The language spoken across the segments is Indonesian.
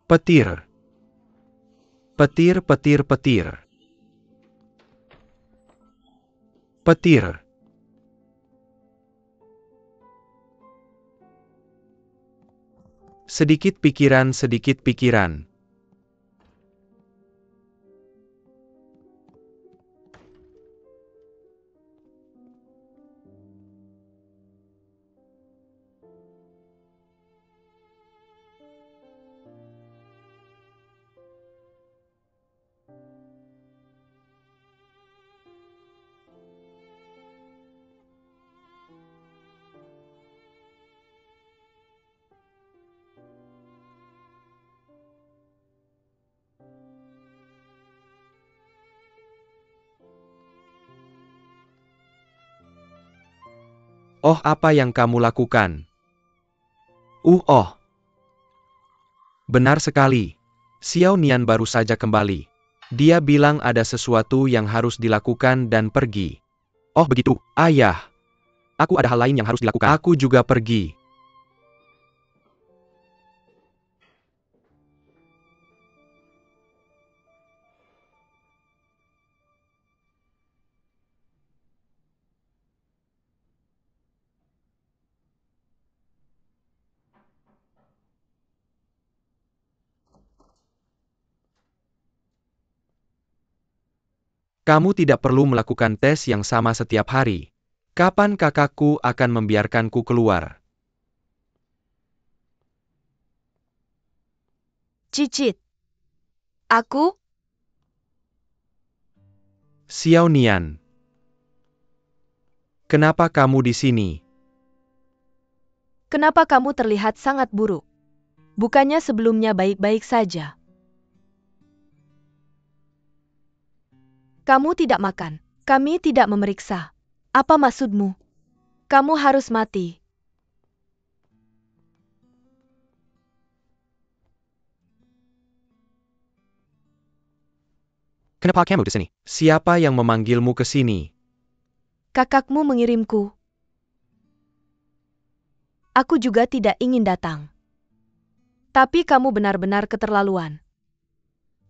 Petir. Petir, petir, petir. Petir. Sedikit pikiran, sedikit pikiran. Oh, apa yang kamu lakukan? Oh. Benar sekali. Xiao Nian baru saja kembali. Dia bilang ada sesuatu yang harus dilakukan dan pergi. Oh begitu, ayah. Aku ada hal lain yang harus dilakukan. Aku juga pergi. Kamu tidak perlu melakukan tes yang sama setiap hari. Kapan kakakku akan membiarkanku keluar? Cicit. Aku? Xiao Nian. Kenapa kamu di sini? Kenapa kamu terlihat sangat buruk? Bukannya sebelumnya baik-baik saja. Kamu tidak makan. Kami tidak memeriksa. Apa maksudmu? Kamu harus mati. Kenapa kamu di sini? Siapa yang memanggilmu ke sini? Kakakmu mengirimku. Aku juga tidak ingin datang. Tapi kamu benar-benar keterlaluan.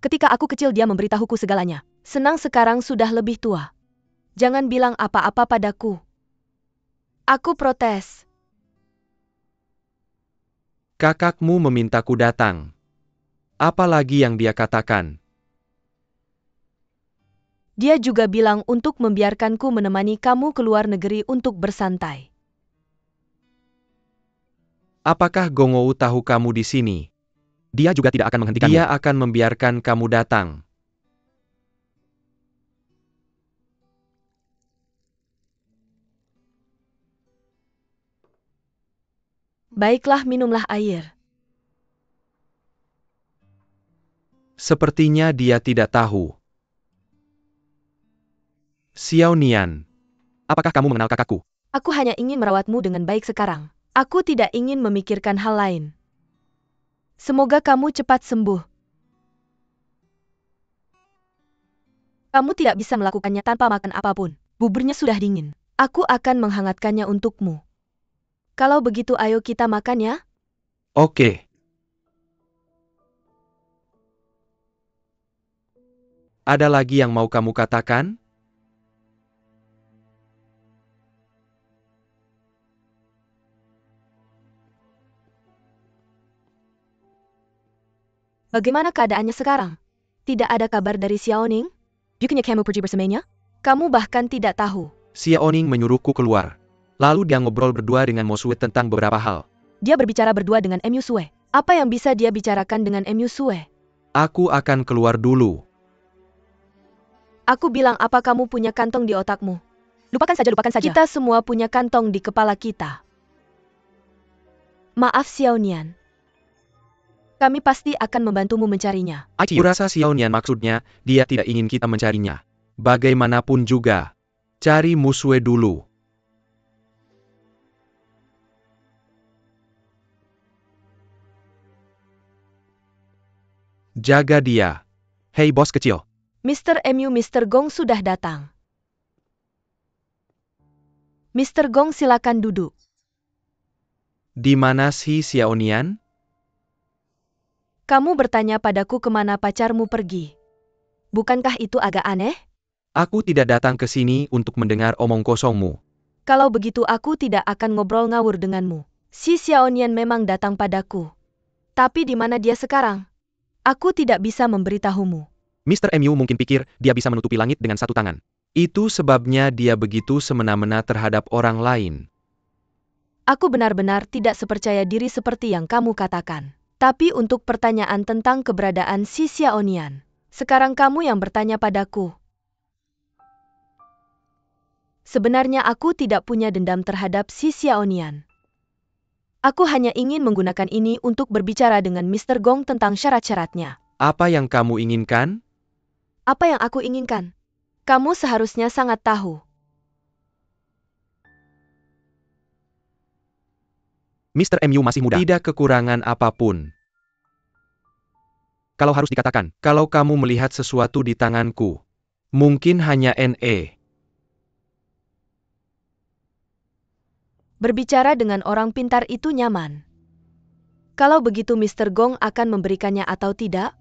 Ketika aku kecil dia memberitahuku segalanya. Senang sekarang sudah lebih tua. Jangan bilang apa-apa padaku. Aku protes. Kakakmu memintaku datang. Apa lagi yang dia katakan? Dia juga bilang untuk membiarkanku menemani kamu ke luar negeri untuk bersantai. Apakah Gongou tahu kamu di sini? Dia juga tidak akan menghentikanmu. Dia akan membiarkan kamu datang. Baiklah, minumlah air. Sepertinya dia tidak tahu. Xiao Nian. Apakah kamu mengenal kakakku? Aku hanya ingin merawatmu dengan baik sekarang. Aku tidak ingin memikirkan hal lain. Semoga kamu cepat sembuh. Kamu tidak bisa melakukannya tanpa makan apapun. Buburnya sudah dingin. Aku akan menghangatkannya untukmu. Kalau begitu ayo kita makan ya. Oke. Ada lagi yang mau kamu katakan? Bagaimana keadaannya sekarang? Tidak ada kabar dari Xiaoning? Bukannya kamu pergi bersamanya? Kamu bahkan tidak tahu. Xiaoning menyuruhku keluar. Lalu dia ngobrol berdua dengan Mo Sue tentang beberapa hal. Dia berbicara berdua dengan Mu Sue. Apa yang bisa dia bicarakan dengan Mu Sue? Aku akan keluar dulu. Aku bilang apa kamu punya kantong di otakmu? Lupakan saja, lupakan saja. Kita semua punya kantong di kepala kita. Maaf Xiao Nian. Kami pasti akan membantumu mencarinya. Aku rasa Xiao Nian maksudnya, dia tidak ingin kita mencarinya. Bagaimanapun juga. Cari Mo Sue dulu. Jaga dia. Hei bos kecil. Mr. Mu Mr. Gong sudah datang. Mr. Gong silakan duduk. Di mana si Xiao Nian? Kamu bertanya padaku kemana pacarmu pergi. Bukankah itu agak aneh? Aku tidak datang ke sini untuk mendengar omong kosongmu. Kalau begitu aku tidak akan ngobrol ngawur denganmu. Si Xiaonian memang datang padaku. Tapi di mana dia sekarang? Aku tidak bisa memberitahumu. Mr. Mu mungkin pikir dia bisa menutupi langit dengan satu tangan. Itu sebabnya dia begitu semena-mena terhadap orang lain. Aku benar-benar tidak sepercaya diri seperti yang kamu katakan. Tapi untuk pertanyaan tentang keberadaan si Xiaonian, sekarang kamu yang bertanya padaku. Sebenarnya aku tidak punya dendam terhadap si Xiaonian. Aku hanya ingin menggunakan ini untuk berbicara dengan Mr. Gong tentang syarat-syaratnya. Apa yang kamu inginkan? Apa yang aku inginkan? Kamu seharusnya sangat tahu. Mr. Mu masih muda. Tidak kekurangan apapun. Kalau harus dikatakan, kalau kamu melihat sesuatu di tanganku, mungkin hanya NE. Berbicara dengan orang pintar itu nyaman. Kalau begitu Mr. Gong akan memberikannya atau tidak?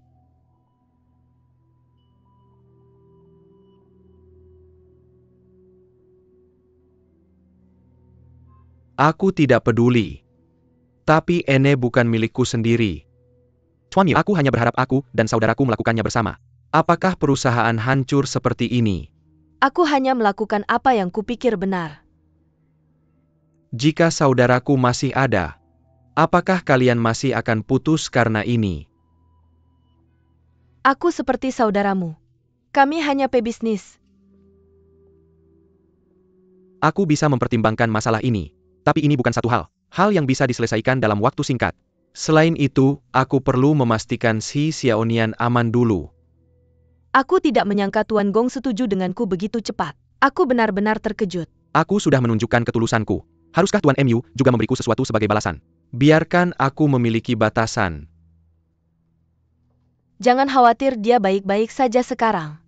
Aku tidak peduli. Tapi NE bukan milikku sendiri. Tuan Yu, aku hanya berharap aku dan saudaraku melakukannya bersama. Apakah perusahaan hancur seperti ini? Aku hanya melakukan apa yang kupikir benar. Jika saudaraku masih ada, apakah kalian masih akan putus karena ini? Aku seperti saudaramu. Kami hanya pebisnis. Aku bisa mempertimbangkan masalah ini. Tapi ini bukan satu hal yang bisa diselesaikan dalam waktu singkat. Selain itu, aku perlu memastikan si Xiaonian aman dulu. Aku tidak menyangka Tuan Gong setuju denganku begitu cepat. Aku benar-benar terkejut. Aku sudah menunjukkan ketulusanku. Haruskah Tuan Mu juga memberiku sesuatu sebagai balasan? Biarkan aku memiliki batasan. Jangan khawatir, dia baik-baik saja sekarang.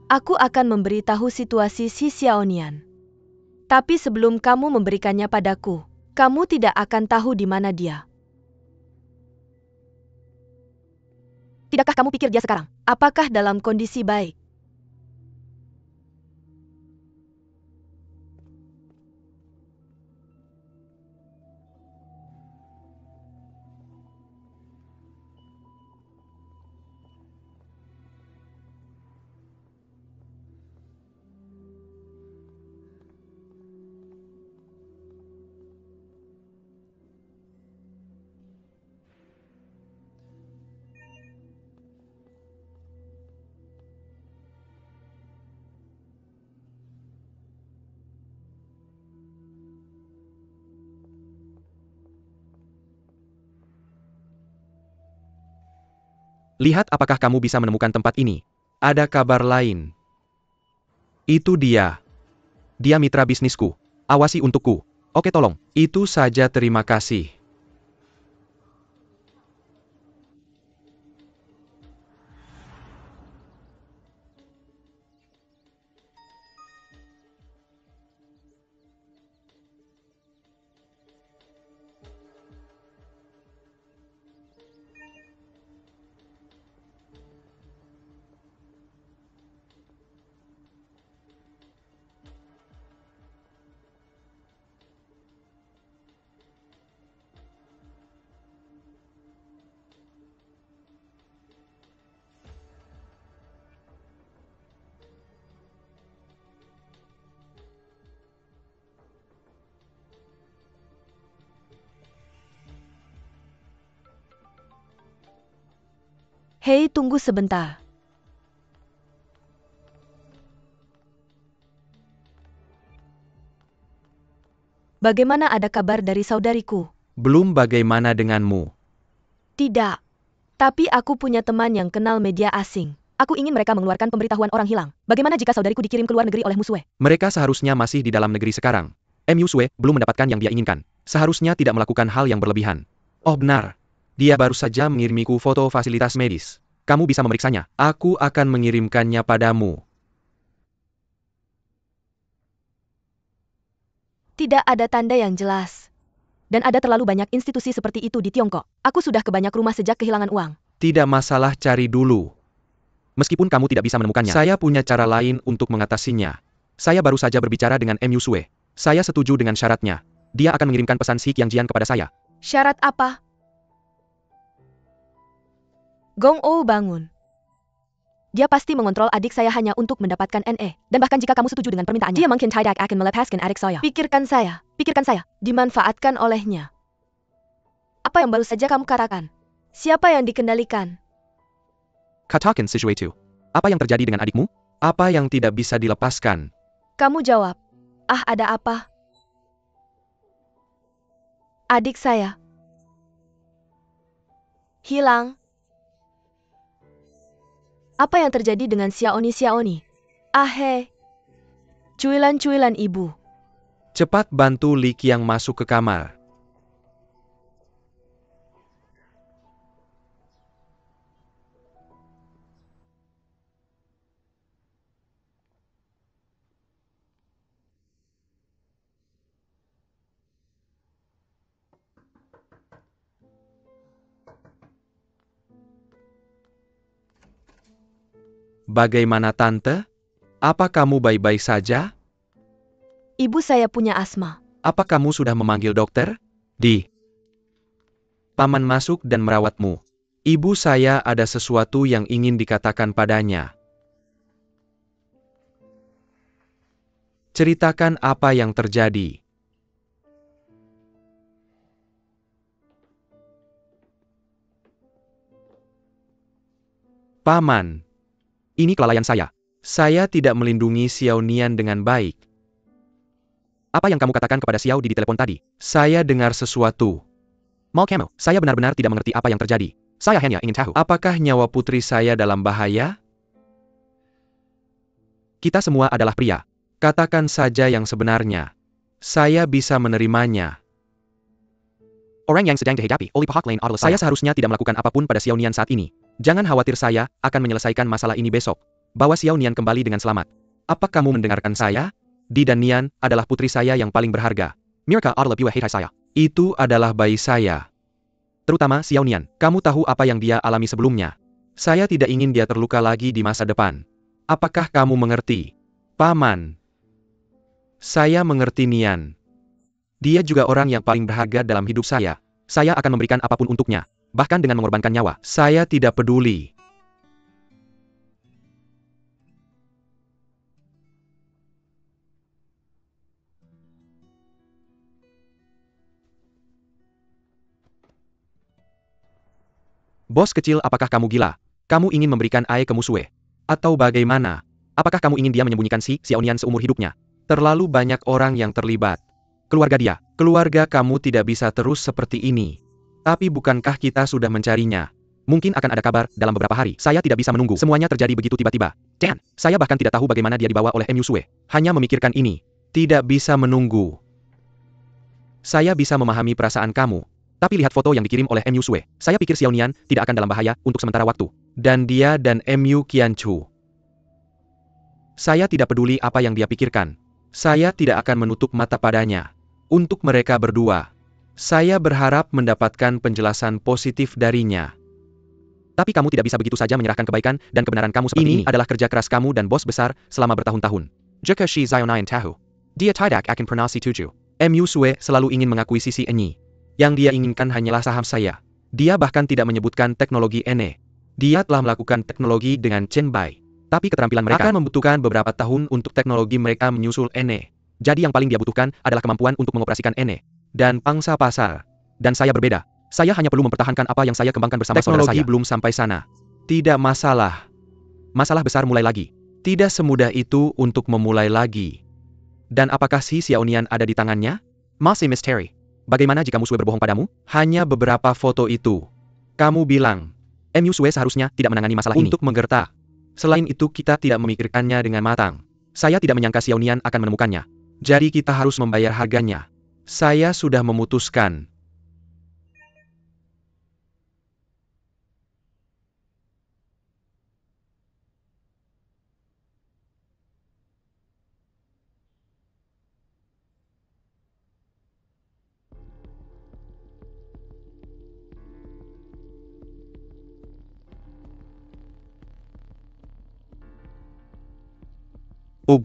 Aku akan memberitahu situasi si Xiaonian. Tapi sebelum kamu memberikannya padaku, kamu tidak akan tahu di mana dia. Tidakkah kamu pikir dia sekarang? Apakah dalam kondisi baik? Lihat apakah kamu bisa menemukan tempat ini. Ada kabar lain. Itu dia. Dia mitra bisnisku. Awasi untukku. Oke tolong. Itu saja, terima kasih. Hei, tunggu sebentar. Bagaimana, ada kabar dari saudariku? Belum, bagaimana denganmu? Tidak. Tapi aku punya teman yang kenal media asing. Aku ingin mereka mengeluarkan pemberitahuan orang hilang. Bagaimana jika saudariku dikirim ke luar negeri oleh Musue? Mereka seharusnya masih di dalam negeri sekarang. Musue belum mendapatkan yang dia inginkan. Seharusnya tidak melakukan hal yang berlebihan. Oh benar. Dia baru saja mengirimiku foto fasilitas medis. Kamu bisa memeriksanya. Aku akan mengirimkannya padamu. Tidak ada tanda yang jelas. Dan ada terlalu banyak institusi seperti itu di Tiongkok. Aku sudah ke banyak rumah sejak kehilangan uang. Tidak masalah, cari dulu. Meskipun kamu tidak bisa menemukannya, saya punya cara lain untuk mengatasinya. Saya baru saja berbicara dengan M. Yusue. Saya setuju dengan syaratnya. Dia akan mengirimkan pesan Si Qiangjian kepada saya. Syarat apa? Gong Ou bangun. Dia pasti mengontrol adik saya hanya untuk mendapatkan NE. Dan bahkan jika kamu setuju dengan permintaannya, dia mungkin tidak akan melepaskan adik saya. Pikirkan saya. Dimanfaatkan olehnya. Apa yang baru saja kamu katakan? Siapa yang dikendalikan? Katakan sesuatu. Apa yang terjadi dengan adikmu? Apa yang tidak bisa dilepaskan? Kamu jawab. Ah, ada apa? Adik saya hilang. Apa yang terjadi dengan Xiaoni? Ahhe. Cuilan ibu. Cepat bantu Li Qiang masuk ke kamar. Bagaimana tante? Apa kamu baik-baik saja? Ibu saya punya asma. Apa kamu sudah memanggil dokter? Paman masuk dan merawatmu. Ibu saya ada sesuatu yang ingin dikatakan padanya. Ceritakan apa yang terjadi. Paman, ini kelalaian saya. Saya tidak melindungi Xiao Nian dengan baik. Apa yang kamu katakan kepada Xiao di telepon tadi? Saya dengar sesuatu. Mal Camel, saya benar-benar tidak mengerti apa yang terjadi. Saya hanya ingin tahu, apakah nyawa putri saya dalam bahaya? Kita semua adalah pria. Katakan saja yang sebenarnya. Saya bisa menerimanya. Orang yang sedang dihadapi oleh pihak lain adalah saya seharusnya tidak melakukan apapun pada Xiao Nian saat ini. Jangan khawatir, saya akan menyelesaikan masalah ini besok. Bawa Xiao Nian kembali dengan selamat. Apa kamu mendengarkan saya? Di dan Nian adalah putri saya yang paling berharga. Mirka adalah piwa hei saya. Itu adalah bayi saya. Terutama Xiao Nian, kamu tahu apa yang dia alami sebelumnya. Saya tidak ingin dia terluka lagi di masa depan. Apakah kamu mengerti? Paman. Saya mengerti Nian. Dia juga orang yang paling berharga dalam hidup saya. Saya akan memberikan apapun untuknya. Bahkan dengan mengorbankan nyawa. Saya tidak peduli. Bos kecil, apakah kamu gila? Kamu ingin memberikan Ae ke Musue? Atau bagaimana? Apakah kamu ingin dia menyembunyikan Si Xiao Nian seumur hidupnya? Terlalu banyak orang yang terlibat. Keluarga kamu tidak bisa terus seperti ini. Tapi bukankah kita sudah mencarinya? Mungkin akan ada kabar dalam beberapa hari. Saya tidak bisa menunggu. Semuanya terjadi begitu tiba-tiba. Dan, saya bahkan tidak tahu bagaimana dia dibawa oleh M. Yusue. Hanya memikirkan ini. Tidak bisa menunggu. Saya bisa memahami perasaan kamu. Tapi lihat foto yang dikirim oleh M. Yusue. Saya pikir Xiao Nian tidak akan dalam bahaya untuk sementara waktu. Dan dia dan M.U. Qianchu. Saya tidak peduli apa yang dia pikirkan. Saya tidak akan menutup mata padanya. Untuk mereka berdua. Saya berharap mendapatkan penjelasan positif darinya. Tapi kamu tidak bisa begitu saja menyerahkan kebaikan dan kebenaran kamu seperti ini. Ini adalah kerja keras kamu dan bos besar selama bertahun-tahun. Jika Shi Zionayan tahu. Dia tidak akan pernah setuju. M. Yusue selalu ingin mengakui sisi Enyi. Yang dia inginkan hanyalah saham saya. Dia bahkan tidak menyebutkan teknologi Ene. Dia telah melakukan teknologi dengan Chen Bai. Tapi keterampilan mereka akan membutuhkan beberapa tahun untuk teknologi mereka menyusul Ene. Jadi yang paling dia butuhkan adalah kemampuan untuk mengoperasikan Ene. Dan pangsa pasar. Dan saya berbeda. Saya hanya perlu mempertahankan apa yang saya kembangkan bersama saudara saya. Teknologi belum sampai sana. Tidak masalah. Masalah besar mulai lagi. Tidak semudah itu untuk memulai lagi. Dan apakah si Xiao Nian ada di tangannya? Masih misteri. Bagaimana jika Musue berbohong padamu? Hanya beberapa foto itu. Kamu bilang, M. Yusue seharusnya tidak menangani masalah ini. Untuk menggertak. Selain itu kita tidak memikirkannya dengan matang. Saya tidak menyangka Xiao Nian akan menemukannya. Jadi kita harus membayar harganya. Saya sudah memutuskan. Ugh.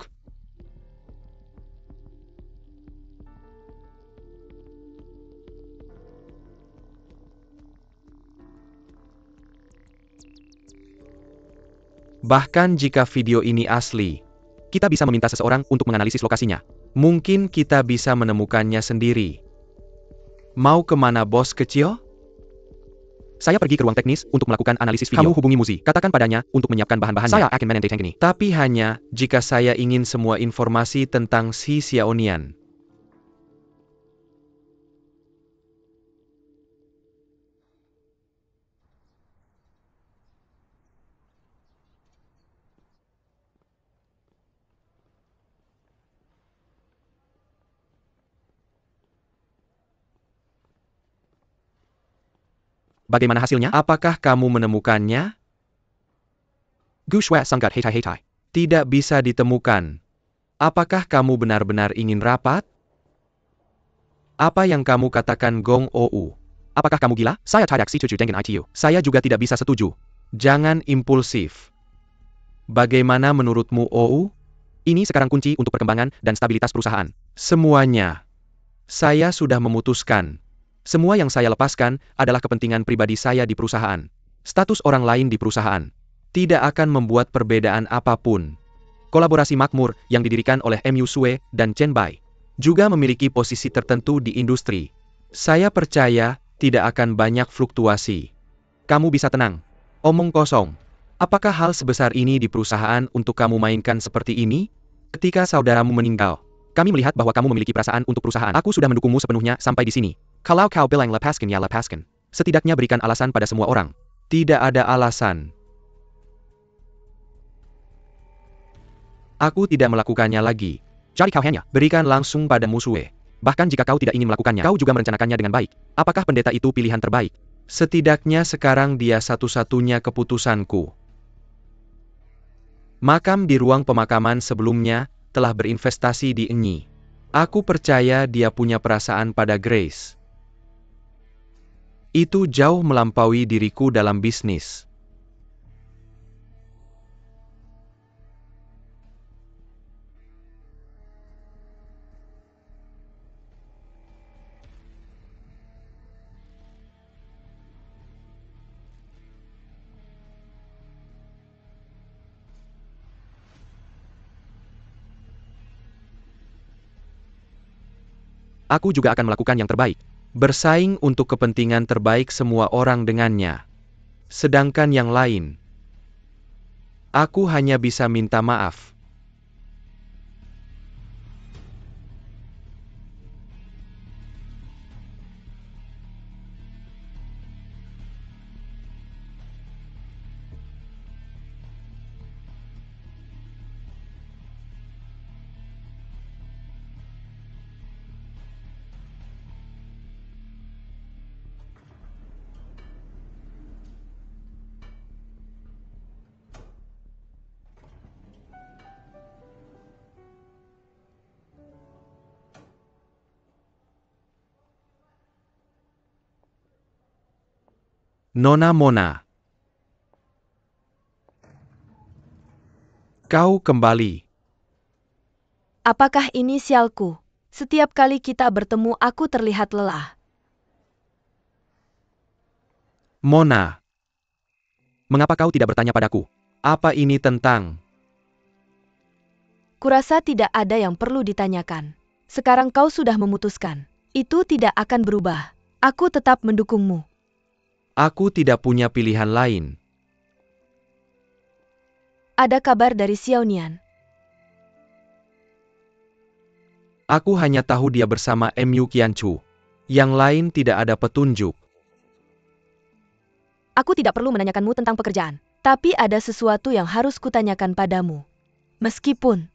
Bahkan jika video ini asli, kita bisa meminta seseorang untuk menganalisis lokasinya. Mungkin kita bisa menemukannya sendiri. Mau kemana bos kecil? Saya pergi ke ruang teknis untuk melakukan analisis video. Kamu hubungi Muzi, katakan padanya untuk menyiapkan bahan-bahannya. Saya akan menanti ini. Tapi hanya jika saya ingin semua informasi tentang si Xiaonian. Bagaimana hasilnya? Apakah kamu menemukannya? Gu Shui sangat hetai-hetai. Tidak bisa ditemukan. Apakah kamu benar-benar ingin rapat? Apa yang kamu katakan Gong Ou? Apakah kamu gila? Saya tidak setuju dengan itu. Saya juga tidak bisa setuju. Jangan impulsif. Bagaimana menurutmu Ou? Ini sekarang kunci untuk perkembangan dan stabilitas perusahaan. Semuanya. Saya sudah memutuskan. Semua yang saya lepaskan adalah kepentingan pribadi saya di perusahaan. Status orang lain di perusahaan tidak akan membuat perbedaan apapun. Kolaborasi makmur yang didirikan oleh Mu Sue dan Chen Bai juga memiliki posisi tertentu di industri. Saya percaya tidak akan banyak fluktuasi. Kamu bisa tenang. Omong kosong. Apakah hal sebesar ini di perusahaan untuk kamu mainkan seperti ini? Ketika saudaramu meninggal, kami melihat bahwa kamu memiliki perasaan untuk perusahaan. Aku sudah mendukungmu sepenuhnya sampai di sini. Kalau kau bilang lepaskan ya lepaskan. Setidaknya berikan alasan pada semua orang. Tidak ada alasan. Aku tidak melakukannya lagi. Jadi kau hanya berikan langsung pada musuh. Bahkan jika kau tidak ingin melakukannya, kau juga merencanakannya dengan baik. Apakah pendeta itu pilihan terbaik? Setidaknya sekarang dia satu-satunya keputusanku. Makam di ruang pemakaman sebelumnya telah berinvestasi di Enyi. Aku percaya dia punya perasaan pada Grace. Itu jauh melampaui diriku dalam bisnis. Aku juga akan melakukan yang terbaik. Bersaing untuk kepentingan terbaik semua orang dengannya. Sedangkan yang lain, aku hanya bisa minta maaf. Nona Mona, kau kembali. Apakah ini sialku? Setiap kali kita bertemu aku terlihat lelah. Mona, mengapa kau tidak bertanya padaku? Apa ini tentang? Kurasa tidak ada yang perlu ditanyakan. Sekarang kau sudah memutuskan. Itu tidak akan berubah. Aku tetap mendukungmu. Aku tidak punya pilihan lain. Ada kabar dari Xiaonian. Aku hanya tahu dia bersama Mu Qianchu. Yang lain tidak ada petunjuk. Aku tidak perlu menanyakanmu tentang pekerjaan. Tapi ada sesuatu yang harus kutanyakan padamu. Meskipun.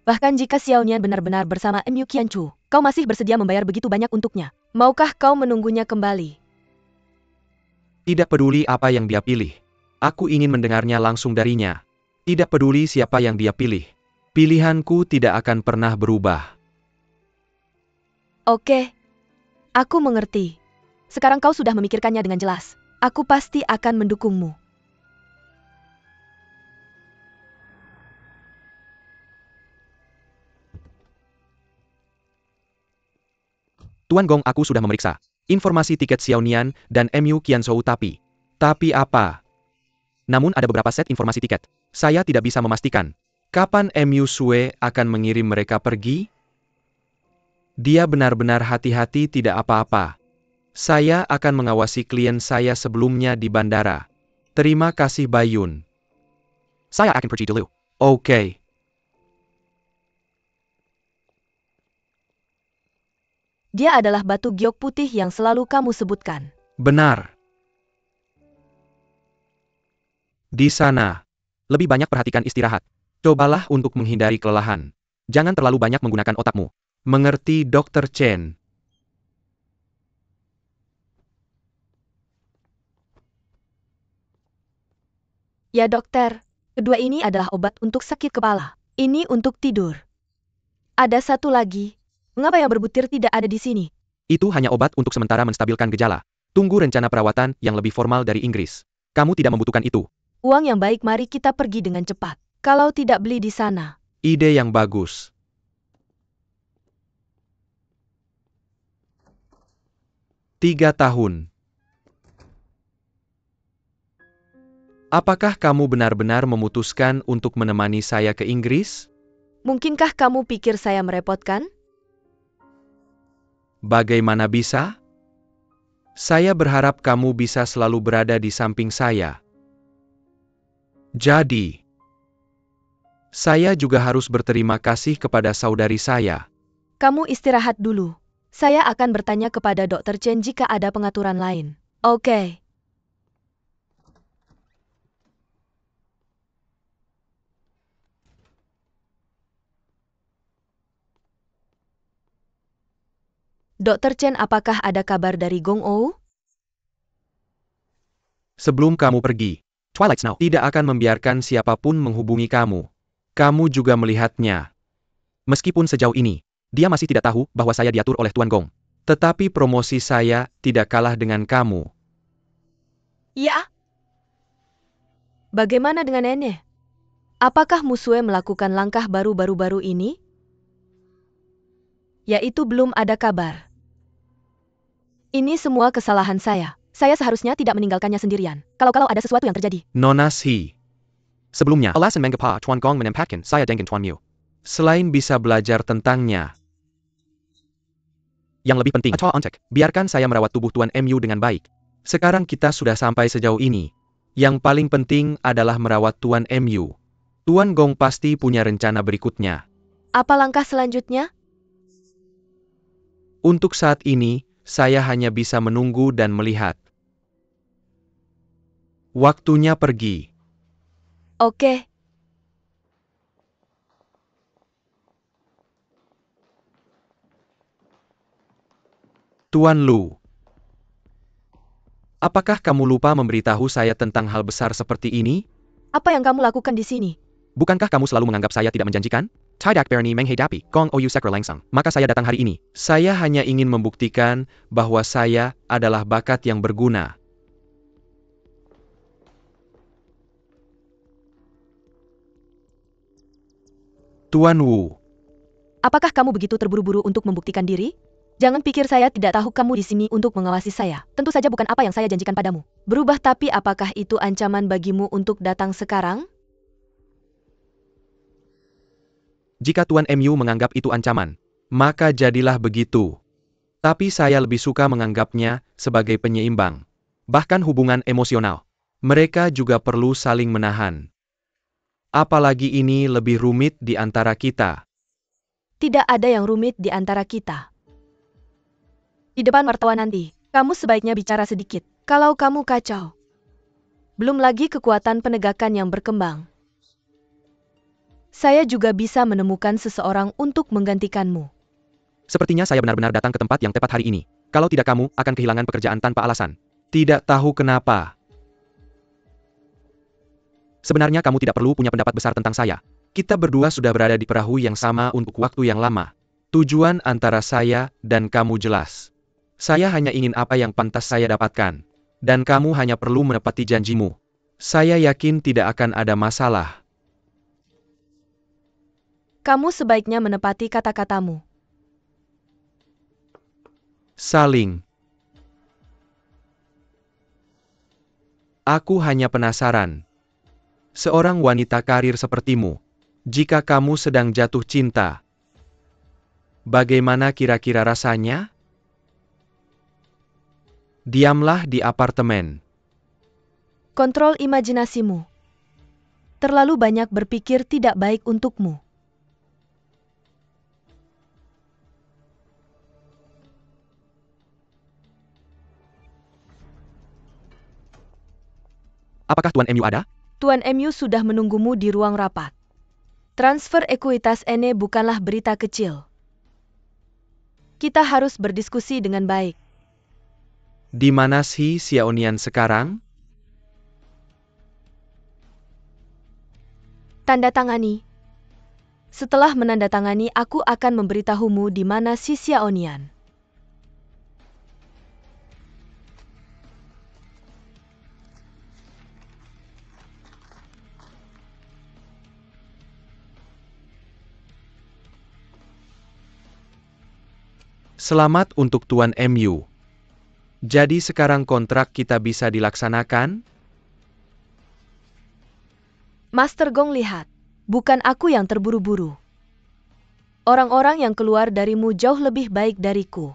Bahkan jika Xiaonian benar-benar bersama Mu Qianchu, kau masih bersedia membayar begitu banyak untuknya. Maukah kau menunggunya kembali? Tidak peduli apa yang dia pilih. Aku ingin mendengarnya langsung darinya. Tidak peduli siapa yang dia pilih. Pilihanku tidak akan pernah berubah. Oke. Aku mengerti. Sekarang kau sudah memikirkannya dengan jelas. Aku pasti akan mendukungmu. Tuan Gong, aku sudah memeriksa informasi tiket Xiao Nian dan MU Qianzhou tapi apa? Namun ada beberapa set informasi tiket. Saya tidak bisa memastikan. Kapan MU Sue akan mengirim mereka pergi? Dia benar-benar hati-hati tidak apa-apa. Saya akan mengawasi klien saya sebelumnya di bandara. Terima kasih Bayun. Saya akan pergi dulu. Oke. Dia adalah batu giok putih yang selalu kamu sebutkan. Benar. Di sana. Lebih banyak perhatikan istirahat. Cobalah untuk menghindari kelelahan. Jangan terlalu banyak menggunakan otakmu. Mengerti, Dr. Chen? Ya dokter, kedua ini adalah obat untuk sakit kepala. Ini untuk tidur. Ada satu lagi. Mengapa yang berbutir tidak ada di sini? Itu hanya obat untuk sementara menstabilkan gejala. Tunggu rencana perawatan yang lebih formal dari Inggris. Kamu tidak membutuhkan itu. Uang yang baik, mari kita pergi dengan cepat. Kalau tidak beli di sana. Ide yang bagus. Tiga tahun. Apakah kamu benar-benar memutuskan untuk menemani saya ke Inggris? Mungkinkah kamu pikir saya merepotkan? Bagaimana bisa? Saya berharap kamu bisa selalu berada di samping saya. Jadi, saya juga harus berterima kasih kepada saudari saya. Kamu istirahat dulu. Saya akan bertanya kepada Dr. Chen jika ada pengaturan lain. Oke. Dr. Chen, apakah ada kabar dari Gong Ou? Sebelum kamu pergi, Twilight Snow tidak akan membiarkan siapapun menghubungi kamu. Kamu juga melihatnya. Meskipun sejauh ini, dia masih tidak tahu bahwa saya diatur oleh Tuan Gong. Tetapi promosi saya tidak kalah dengan kamu. Ya. Bagaimana dengan Nenek? Apakah Musue melakukan langkah baru ini? Yaitu belum ada kabar. Ini semua kesalahan saya. Saya seharusnya tidak meninggalkannya sendirian. Kalau ada sesuatu yang terjadi. Nona Si. Sebelumnya, alasan mengapa Tuan Gong menempatkan saya dengan Tuan Miu. Selain bisa belajar tentangnya. Yang lebih penting, biarkan saya merawat tubuh Tuan Miu dengan baik. Sekarang kita sudah sampai sejauh ini. Yang paling penting adalah merawat Tuan Miu. Tuan Gong pasti punya rencana berikutnya. Apa langkah selanjutnya? Untuk saat ini, saya hanya bisa menunggu dan melihat. Waktunya pergi. Oke. Tuan Lu. Apakah kamu lupa memberitahu saya tentang hal besar seperti ini? Apa yang kamu lakukan di sini? Bukankah kamu selalu menganggap saya tidak menjanjikan? Tidak berani menghadapi Gong Ou Sekre langsung. Maka saya datang hari ini. Saya hanya ingin membuktikan bahwa saya adalah bakat yang berguna. Tuan Wu. Apakah kamu begitu terburu-buru untuk membuktikan diri? Jangan pikir saya tidak tahu kamu di sini untuk mengawasi saya. Tentu saja bukan apa yang saya janjikan padamu. Berubah, tapi apakah itu ancaman bagimu untuk datang sekarang? Jika Tuan Miu menganggap itu ancaman, maka jadilah begitu. Tapi saya lebih suka menganggapnya sebagai penyeimbang. Bahkan hubungan emosional. Mereka juga perlu saling menahan. Apalagi ini lebih rumit di antara kita. Tidak ada yang rumit di antara kita. Di depan wartawan nanti, kamu sebaiknya bicara sedikit. Kalau kamu kacau. Belum lagi kekuatan penegakan yang berkembang. Saya juga bisa menemukan seseorang untuk menggantikanmu. Sepertinya saya benar-benar datang ke tempat yang tepat hari ini. Kalau tidak, kamu akan kehilangan pekerjaan tanpa alasan. Tidak tahu kenapa. Sebenarnya kamu tidak perlu punya pendapat besar tentang saya. Kita berdua sudah berada di perahu yang sama untuk waktu yang lama. Tujuan antara saya dan kamu jelas. Saya hanya ingin apa yang pantas saya dapatkan. Dan kamu hanya perlu menepati janjimu. Saya yakin tidak akan ada masalah. Kamu sebaiknya menepati kata-katamu. Saling. Aku hanya penasaran. Seorang wanita karir sepertimu, jika kamu sedang jatuh cinta, bagaimana kira-kira rasanya? Diamlah di apartemen. Kontrol imajinasimu. Terlalu banyak berpikir tidak baik untukmu. Apakah Tuan MU ada? Tuan MU sudah menunggumu di ruang rapat. Transfer ekuitas ini bukanlah berita kecil. Kita harus berdiskusi dengan baik. Di mana si Xiaonian sekarang? Tanda tangani. Setelah menandatangani, aku akan memberitahumu di mana si Xiaonian. Selamat untuk Tuan MU. Jadi sekarang kontrak kita bisa dilaksanakan? Master Gong, lihat. Bukan aku yang terburu-buru. Orang-orang yang keluar darimu jauh lebih baik dariku.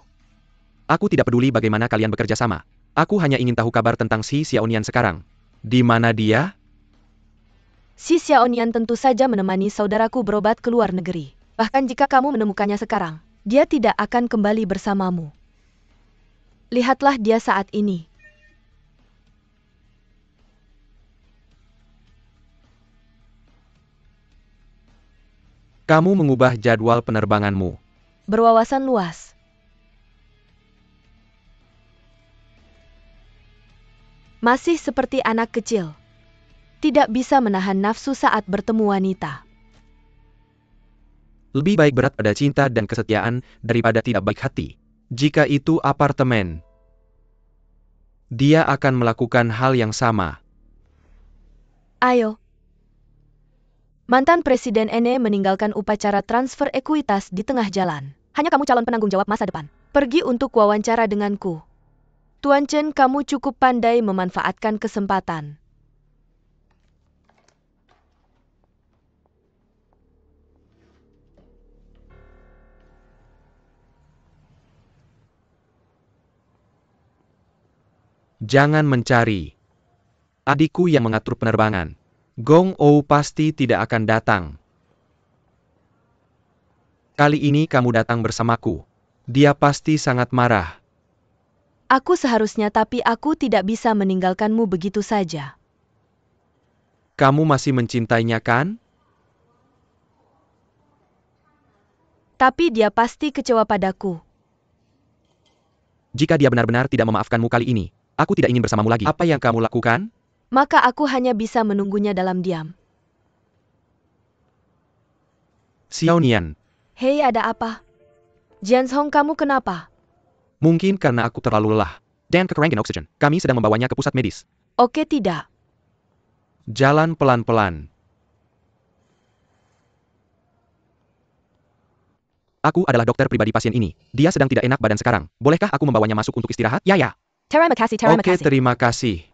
Aku tidak peduli bagaimana kalian bekerja sama. Aku hanya ingin tahu kabar tentang si Xiaonian sekarang. Di mana dia? Si Xiaonian tentu saja menemani saudaraku berobat ke luar negeri. Bahkan jika kamu menemukannya sekarang, dia tidak akan kembali bersamamu. Lihatlah dia saat ini. Kamu mengubah jadwal penerbanganmu. Berwawasan luas. Masih seperti anak kecil. Tidak bisa menahan nafsu saat bertemu wanita. Lebih baik berat pada cinta dan kesetiaan daripada tidak baik hati. Jika itu apartemen, dia akan melakukan hal yang sama. Ayo. Mantan Presiden Ene meninggalkan upacara transfer ekuitas di tengah jalan. Hanya kamu calon penanggung jawab masa depan. Pergi untuk wawancara denganku. Tuan Chen, kamu cukup pandai memanfaatkan kesempatan. Jangan mencari. Adikku yang mengatur penerbangan. Gong Ou pasti tidak akan datang. Kali ini kamu datang bersamaku. Dia pasti sangat marah. Aku seharusnya, tapi aku tidak bisa meninggalkanmu begitu saja. Kamu masih mencintainya kan? Tapi dia pasti kecewa padaku. Jika dia benar-benar tidak memaafkanmu kali ini, aku tidak ingin bersamamu lagi. Apa yang kamu lakukan? Maka aku hanya bisa menunggunya dalam diam. Xiaonian, Hei, ada apa? Jianzhong, kamu kenapa? mungkin karena aku terlalu lelah. Dan kekurangan oksigen. Kami sedang membawanya ke pusat medis. Oke, tidak. Jalan pelan-pelan. Aku adalah dokter pribadi pasien ini. Dia sedang tidak enak badan sekarang. Bolehkah aku membawanya masuk untuk istirahat? Ya. Terima kasih, Oke, terima kasih.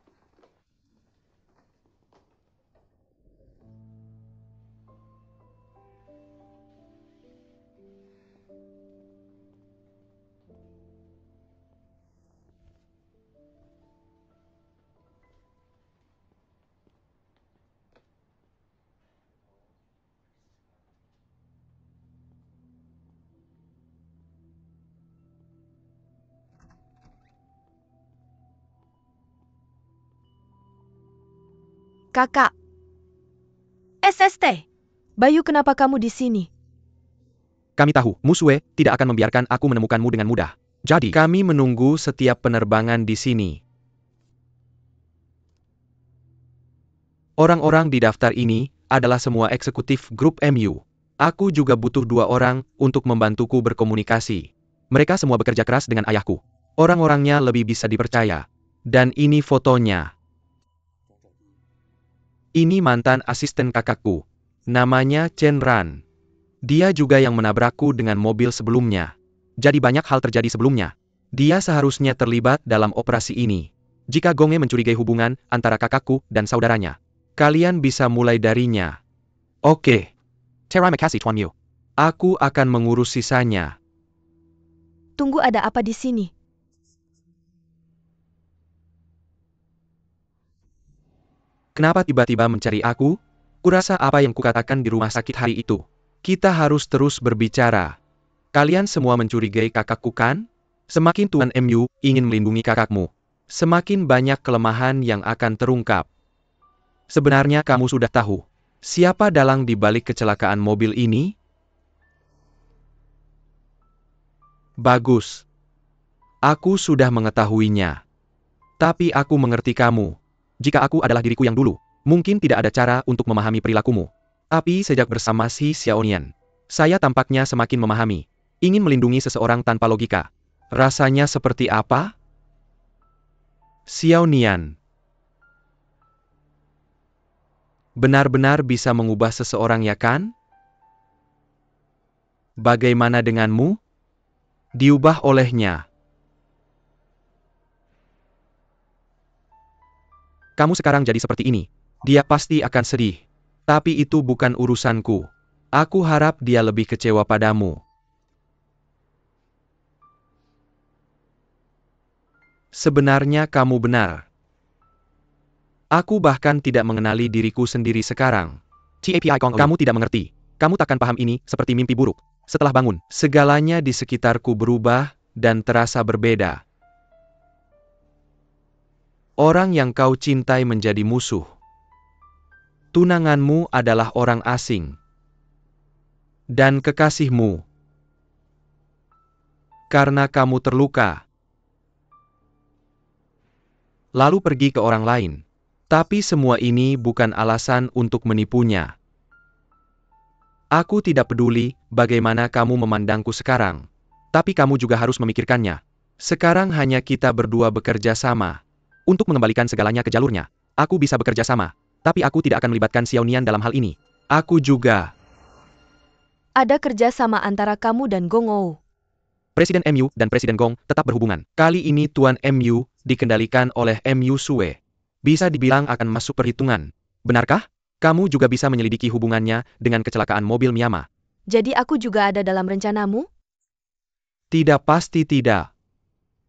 Kakak. SST. Bayu, kenapa kamu di sini? Kami tahu, Musue tidak akan membiarkan aku menemukanmu dengan mudah. Jadi, kami menunggu setiap penerbangan di sini. Orang-orang di daftar ini adalah semua eksekutif grup MU. Aku juga butuh 2 orang untuk membantuku berkomunikasi. Mereka semua bekerja keras dengan ayahku. Orang-orangnya lebih bisa dipercaya. Dan ini fotonya. Ini mantan asisten kakakku. Namanya Chen Ran. Dia juga yang menabrakku dengan mobil sebelumnya. Jadi banyak hal terjadi sebelumnya. Dia seharusnya terlibat dalam operasi ini. Jika Gonghe mencurigai hubungan antara kakakku dan saudaranya, kalian bisa mulai darinya. Oke. Terima kasih Tuan Yu. Aku akan mengurus sisanya. Tunggu, ada apa di sini? Kenapa tiba-tiba mencari aku? Kurasa apa yang kukatakan di rumah sakit hari itu. Kita harus terus berbicara. Kalian semua mencurigai kakakku kan? Semakin Tuan MU ingin melindungi kakakmu, semakin banyak kelemahan yang akan terungkap. Sebenarnya kamu sudah tahu, siapa dalang di balik kecelakaan mobil ini? Bagus. Aku sudah mengetahuinya. Tapi aku mengerti kamu. Jika aku adalah diriku yang dulu, mungkin tidak ada cara untuk memahami perilakumu. Tapi sejak bersama si Xiaonian, saya tampaknya semakin memahami. Ingin melindungi seseorang tanpa logika. Rasanya seperti apa? Xiaonian benar-benar bisa mengubah seseorang, ya kan? Bagaimana denganmu? Diubah olehnya. Kamu sekarang jadi seperti ini. Dia pasti akan sedih. Tapi itu bukan urusanku. Aku harap dia lebih kecewa padamu. Sebenarnya kamu benar. Aku bahkan tidak mengenali diriku sendiri sekarang. Kamu tidak mengerti. Kamu takkan paham ini seperti mimpi buruk. Setelah bangun, segalanya di sekitarku berubah dan terasa berbeda. Orang yang kau cintai menjadi musuh. Tunanganmu adalah orang asing. Dan kekasihmu. Karena kamu terluka. Lalu pergi ke orang lain. Tapi semua ini bukan alasan untuk menipunya. Aku tidak peduli bagaimana kamu memandangku sekarang. Tapi kamu juga harus memikirkannya. Sekarang hanya kita berdua bekerja sama. Untuk mengembalikan segalanya ke jalurnya. Aku bisa bekerja sama. Tapi aku tidak akan melibatkan Xiaonian dalam hal ini. Aku juga. Ada kerja sama antara kamu dan Gong Ou. Presiden MU dan Presiden Gong tetap berhubungan. Kali ini Tuan MU dikendalikan oleh MU Sue. Bisa dibilang akan masuk perhitungan. Benarkah? Kamu juga bisa menyelidiki hubungannya dengan kecelakaan mobil Miyama. Jadi aku juga ada dalam rencanamu? Tidak, pasti tidak.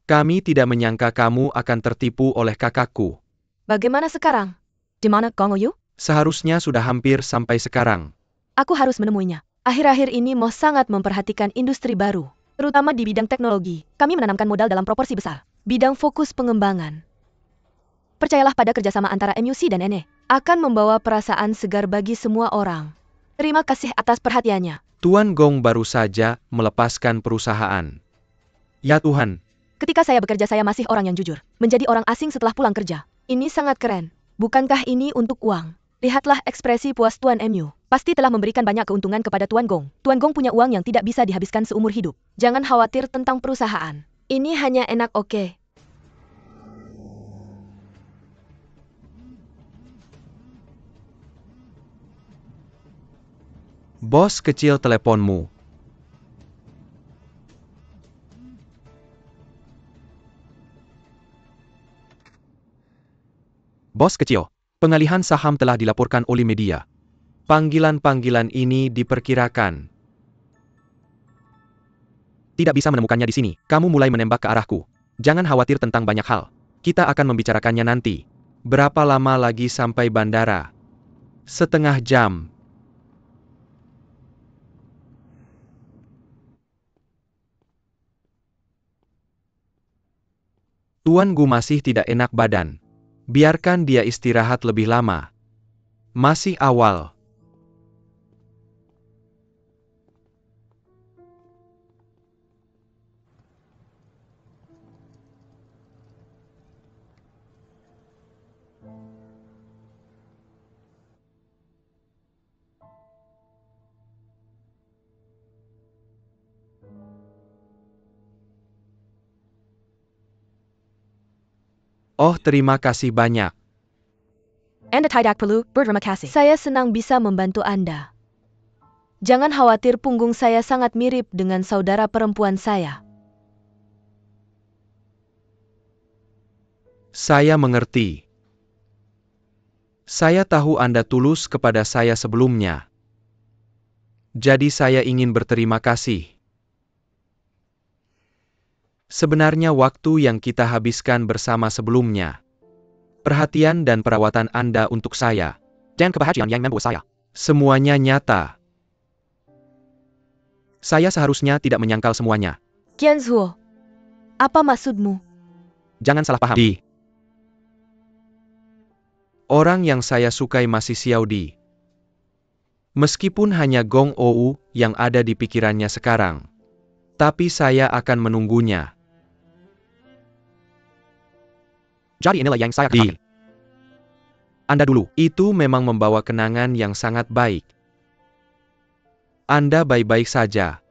Kami tidak menyangka kamu akan tertipu oleh kakakku. Bagaimana sekarang? Di mana Gong Ou? Seharusnya sudah hampir sampai sekarang. Aku harus menemuinya. Akhir-akhir ini Mo sangat memperhatikan industri baru. Terutama di bidang teknologi. Kami menanamkan modal dalam proporsi besar. Bidang fokus pengembangan. Percayalah pada kerjasama antara MUC dan NE. Akan membawa perasaan segar bagi semua orang. Terima kasih atas perhatiannya. Tuan Gong baru saja melepaskan perusahaan. Ya Tuhan. Ketika saya bekerja saya masih orang yang jujur. Menjadi orang asing setelah pulang kerja. Ini sangat keren. Bukankah ini untuk uang? Lihatlah ekspresi puas Tuan MU. Pasti telah memberikan banyak keuntungan kepada Tuan Gong. Tuan Gong punya uang yang tidak bisa dihabiskan seumur hidup. Jangan khawatir tentang perusahaan. Ini hanya enak, oke? Bos kecil teleponmu. Bos kecil, pengalihan saham telah dilaporkan oleh media. Panggilan-panggilan ini diperkirakan. Tidak bisa menemukannya di sini. Kamu mulai menembak ke arahku. Jangan khawatir tentang banyak hal. Kita akan membicarakannya nanti. Berapa lama lagi sampai bandara? Setengah jam. Tuan Gu masih tidak enak badan. Biarkan dia istirahat lebih lama. Masih awal. Oh, terima kasih banyak. Anda tidak perlu berterima kasih. Saya senang bisa membantu Anda. Jangan khawatir, punggung saya sangat mirip dengan saudara perempuan saya. Saya mengerti. Saya tahu Anda tulus kepada saya sebelumnya. Jadi saya ingin berterima kasih. Sebenarnya waktu yang kita habiskan bersama sebelumnya. Perhatian dan perawatan Anda untuk saya. Dan kebahagiaan yang membuat saya. Semuanya nyata. Saya seharusnya tidak menyangkal semuanya. Qianzuo, apa maksudmu? Jangan salah paham. Di. Orang yang saya sukai masih Xiao Di. Meskipun hanya Gong Ou yang ada di pikirannya sekarang. Tapi saya akan menunggunya. Jadi inilah yang saya katakan. Anda dulu. Itu memang membawa kenangan yang sangat baik. Anda baik-baik saja.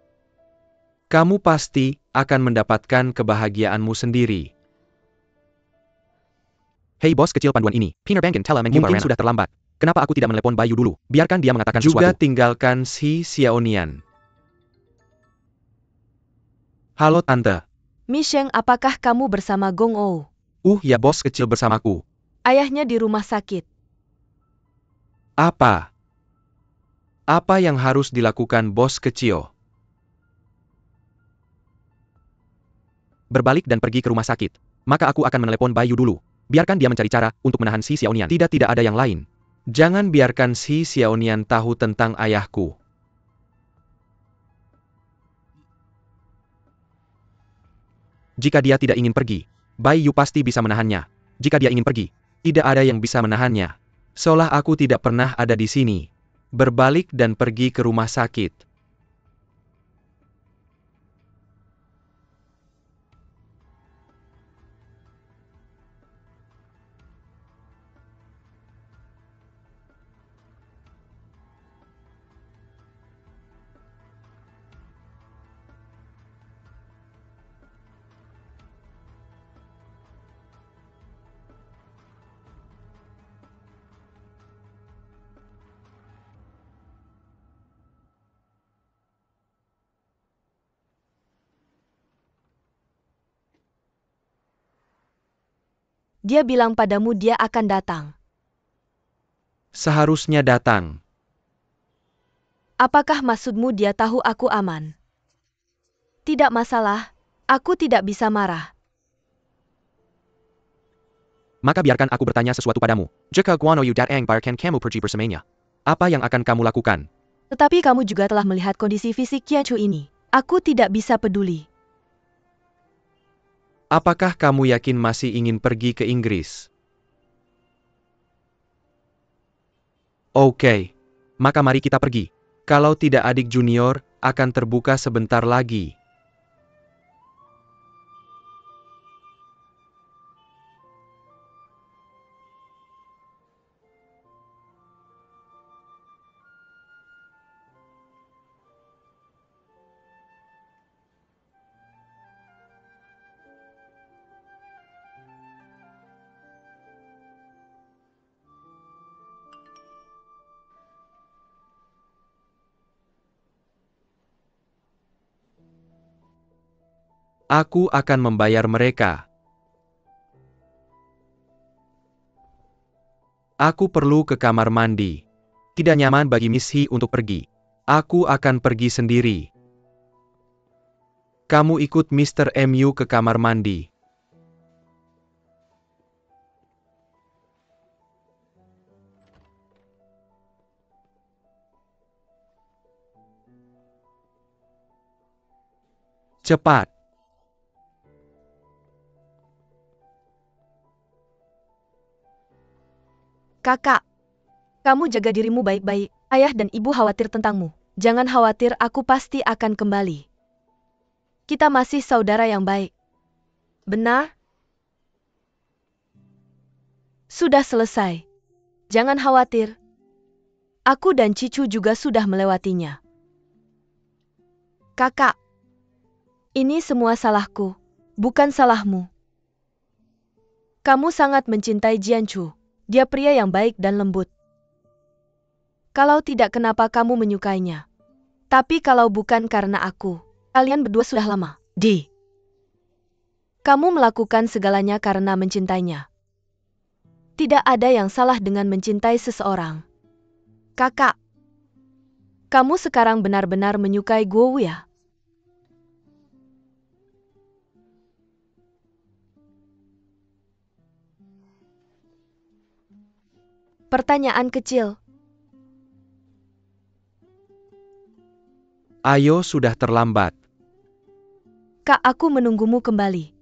Kamu pasti akan mendapatkan kebahagiaanmu sendiri. Hei bos kecil panduan ini, penerbangan telah mengubah mungkin sudah terlambat. Kenapa aku tidak menelepon Bayu dulu? Biarkan dia mengatakan sesuatu. Juga tinggalkan si Xiaonian. Halo Tante. Mi Sheng, apakah kamu bersama Gong Ou? Ya bos kecil bersamaku. Ayahnya di rumah sakit. Apa? Apa yang harus dilakukan bos kecil? Berbalik dan pergi ke rumah sakit. Maka aku akan menelepon Bayu dulu. Biarkan dia mencari cara untuk menahan si Xiaonian. Tidak ada yang lain. Jangan biarkan si Xiaonian tahu tentang ayahku. Jika dia tidak ingin pergi, Bayu pasti bisa menahannya. Jika dia ingin pergi, tidak ada yang bisa menahannya. Seolah aku tidak pernah ada di sini. Berbalik dan pergi ke rumah sakit. Dia bilang padamu dia akan datang. Seharusnya datang. Apakah maksudmu dia tahu aku aman? Tidak masalah, aku tidak bisa marah. Maka biarkan aku bertanya sesuatu padamu. Jika guano yu datang biarkan kamu pergi bersamanya. Apa yang akan kamu lakukan? Tetapi kamu juga telah melihat kondisi fisik Qianchu ini. Aku tidak bisa peduli. Apakah kamu yakin masih ingin pergi ke Inggris? Oke. Maka mari kita pergi. Kalau tidak adik junior akan terbuka sebentar lagi. Aku akan membayar mereka. Aku perlu ke kamar mandi. Tidak nyaman bagi Miss He untuk pergi. Aku akan pergi sendiri. Kamu ikut Mr. Mu ke kamar mandi. Cepat. Kakak, kamu jaga dirimu baik-baik. Ayah dan ibu khawatir tentangmu. Jangan khawatir, aku pasti akan kembali. Kita masih saudara yang baik. Benar? Sudah selesai. Jangan khawatir. Aku dan Cicu juga sudah melewatinya. Kakak, ini semua salahku, bukan salahmu. Kamu sangat mencintai Jianchu. Dia pria yang baik dan lembut. Kalau tidak, kenapa kamu menyukainya? Tapi kalau bukan karena aku, kalian berdua sudah lama. Kamu melakukan segalanya karena mencintainya. Tidak ada yang salah dengan mencintai seseorang. Kakak, kamu sekarang benar-benar menyukai Guo ya? Pertanyaan kecil. Ayo, sudah terlambat. Kak, aku menunggumu kembali.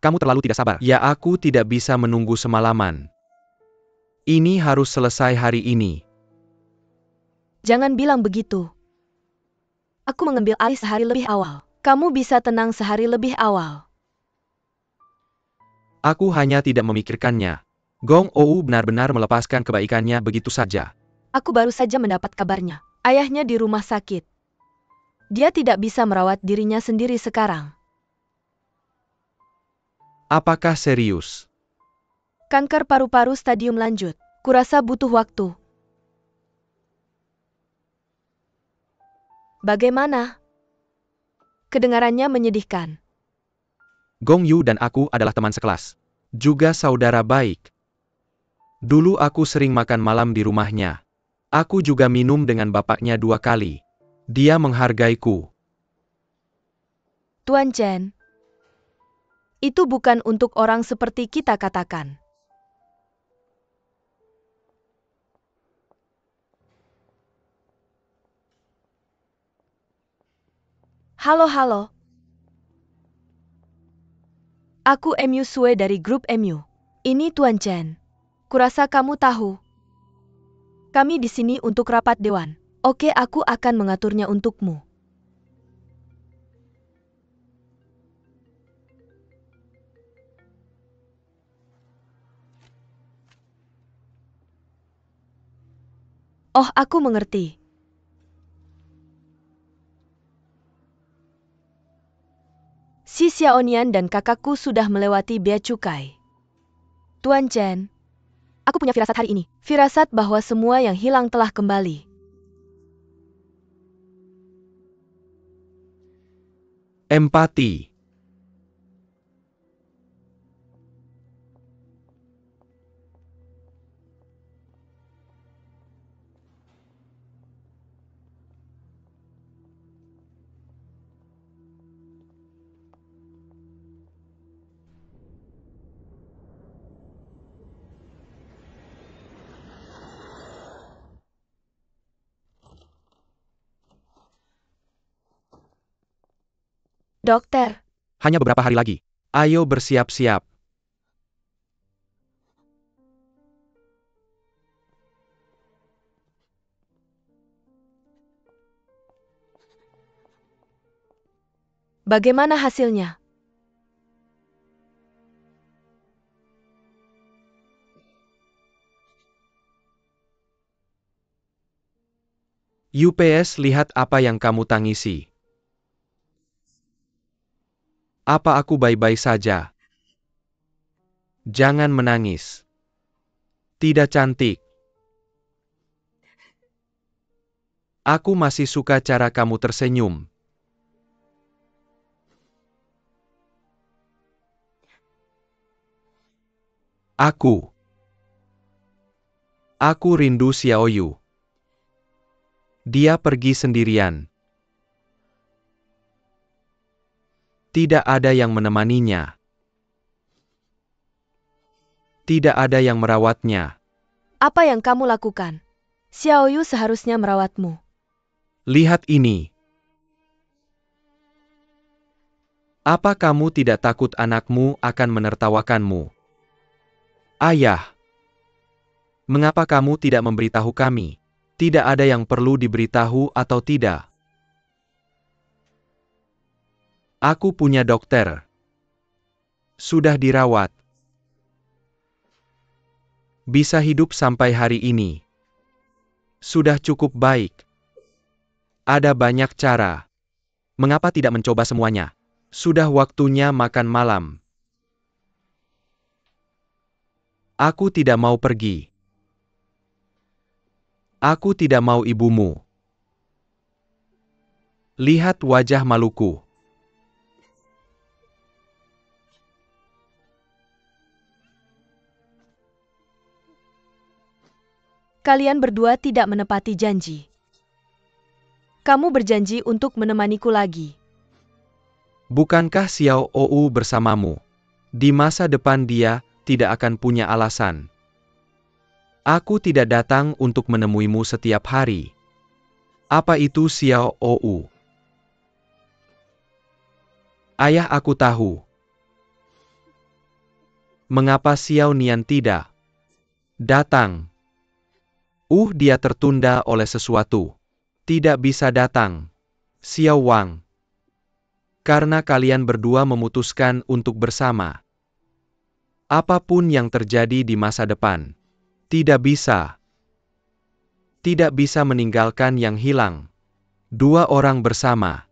Kamu terlalu tidak sabar. Ya, aku tidak bisa menunggu semalaman. Ini harus selesai hari ini. Jangan bilang begitu. Aku mengambil alih sehari lebih awal. Kamu bisa tenang sehari lebih awal. Aku hanya tidak memikirkannya. Gong Ou benar-benar melepaskan kebaikannya begitu saja. Aku baru saja mendapat kabarnya. Ayahnya di rumah sakit. Dia tidak bisa merawat dirinya sendiri sekarang. Apakah serius? Kanker paru-paru stadium lanjut. Kurasa butuh waktu. Bagaimana? Kedengarannya menyedihkan. Gong Yu dan aku adalah teman sekelas. Juga saudara baik. Dulu aku sering makan malam di rumahnya. Aku juga minum dengan bapaknya 2 kali. Dia menghargaiku. Tuan Chen. Itu bukan untuk orang seperti kita katakan. Halo. Aku MU Sue dari grup MU. Ini Tuan Chen. Kurasa kamu tahu. Kami di sini untuk rapat dewan. Oke, aku akan mengaturnya untukmu. Oh, aku mengerti. Si Xiaonian dan kakakku sudah melewati bea cukai. Tuan Chen, aku punya firasat hari ini. Firasat bahwa semua yang hilang telah kembali. Empati. Dokter, Hanya beberapa hari lagi. Ayo bersiap-siap. bagaimana hasilnya? UPS, lihat apa yang kamu tangisi. Apa aku baik-baik saja? Jangan menangis. Tidak cantik. Aku masih suka cara kamu tersenyum. Aku rindu Xiaoyu. Dia pergi sendirian. Tidak ada yang menemaninya. Tidak ada yang merawatnya. Apa yang kamu lakukan? Xiaoyu seharusnya merawatmu. Lihat ini. Apa kamu tidak takut anakmu akan menertawakanmu? Ayah. Mengapa kamu tidak memberitahu kami? Tidak ada yang perlu diberitahu atau tidak. Aku punya dokter. Sudah dirawat. Bisa hidup sampai hari ini. Sudah cukup baik. Ada banyak cara. Mengapa tidak mencoba semuanya? Sudah waktunya makan malam. Aku tidak mau pergi. Aku tidak mau ibumu. Lihat wajah maluku. Kalian berdua tidak menepati janji. Kamu berjanji untuk menemaniku lagi. Bukankah Xiao Ou bersamamu? Di masa depan dia tidak akan punya alasan. Aku tidak datang untuk menemuimu setiap hari. Apa itu Xiao Ou? Ayah aku tahu. Mengapa Xiao Nian tidak datang? Dia tertunda oleh sesuatu. Tidak bisa datang. Xiao Wang. Karena kalian berdua memutuskan untuk bersama. Apapun yang terjadi di masa depan. Tidak bisa. Tidak bisa meninggalkan yang hilang. Dua orang bersama.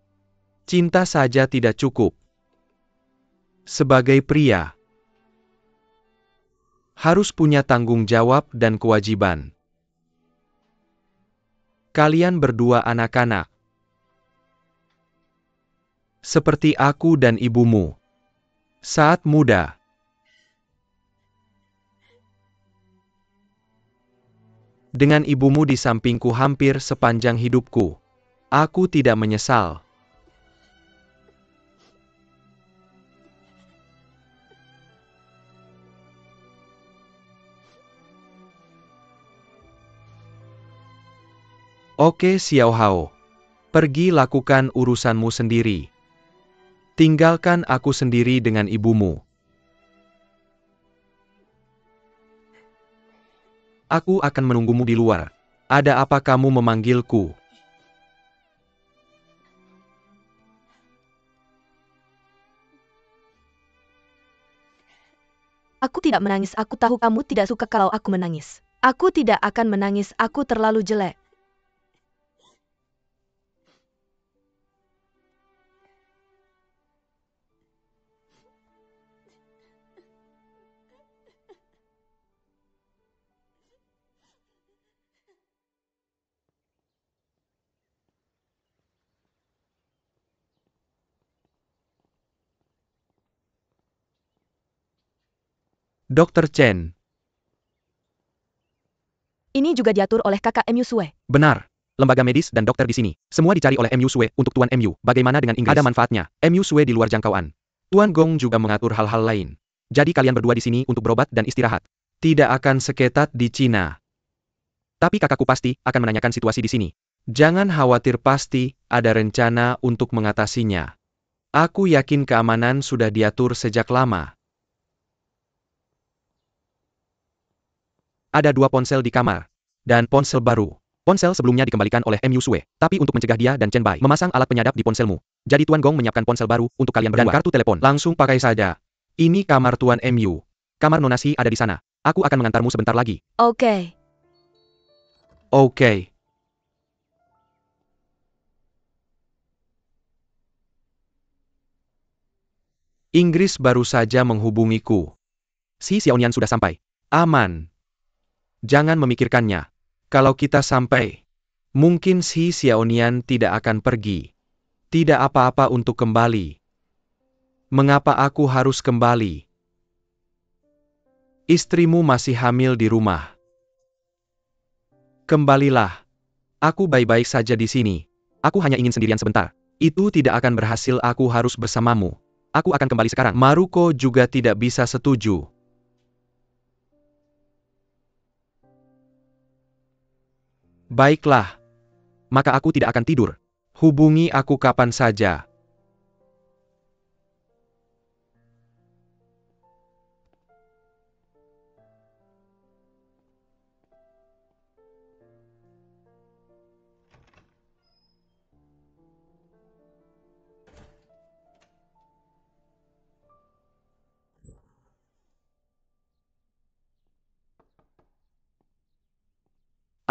Cinta saja tidak cukup. Sebagai pria, harus punya tanggung jawab dan kewajiban. Kalian berdua anak-anak. Seperti aku dan ibumu. Saat muda. Dengan ibumu di sampingku hampir sepanjang hidupku. Aku tidak menyesal. Oke Xiao Hao. Pergi lakukan urusanmu sendiri. Tinggalkan aku sendiri dengan ibumu. Aku akan menunggumu di luar. Ada apa kamu memanggilku? Aku tidak menangis, aku tahu kamu tidak suka kalau aku menangis. Aku tidak akan menangis, aku terlalu jelek. Dr. Chen. Ini juga diatur oleh kakak MU Sue. Benar. Lembaga medis dan dokter di sini. Semua dicari oleh MU Sue untuk Tuan MU. Bagaimana dengan Inggris? Ada manfaatnya. MU Sue di luar jangkauan. Tuan Gong juga mengatur hal-hal lain. Jadi kalian berdua di sini untuk berobat dan istirahat. Tidak akan seketat di Cina. Tapi kakakku pasti akan menanyakan situasi di sini. Jangan khawatir, pasti ada rencana untuk mengatasinya. Aku yakin keamanan sudah diatur sejak lama. Ada 2 ponsel di kamar. Dan ponsel baru. Ponsel sebelumnya dikembalikan oleh MU Sue. Tapi untuk mencegah dia dan Chen Bai memasang alat penyadap di ponselmu. Jadi Tuan Gong menyiapkan ponsel baru untuk kalian berdua. Dan kartu telepon. Langsung pakai saja. Ini kamar Tuan MU. Kamar Nonasi ada di sana. Aku akan mengantarmu sebentar lagi. Oke. Oke. Inggris baru saja menghubungiku. Si Xiaonian sudah sampai. Aman. Jangan memikirkannya. Kalau kita sampai, mungkin si Xiaonian tidak akan pergi. Tidak apa-apa untuk kembali. Mengapa aku harus kembali? Istrimu masih hamil di rumah. Kembalilah. Aku baik-baik saja di sini. Aku hanya ingin sendirian sebentar. Itu tidak akan berhasil, aku harus bersamamu. Aku akan kembali sekarang. Maruko juga tidak bisa setuju. Baiklah. Maka aku tidak akan tidur. Hubungi aku kapan saja.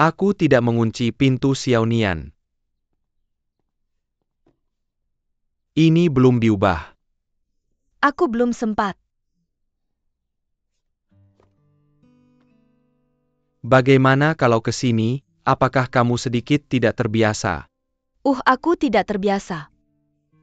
Aku tidak mengunci pintu Xiaonian. Ini belum diubah. Aku belum sempat. Bagaimana kalau ke sini, apakah kamu sedikit tidak terbiasa? Aku tidak terbiasa.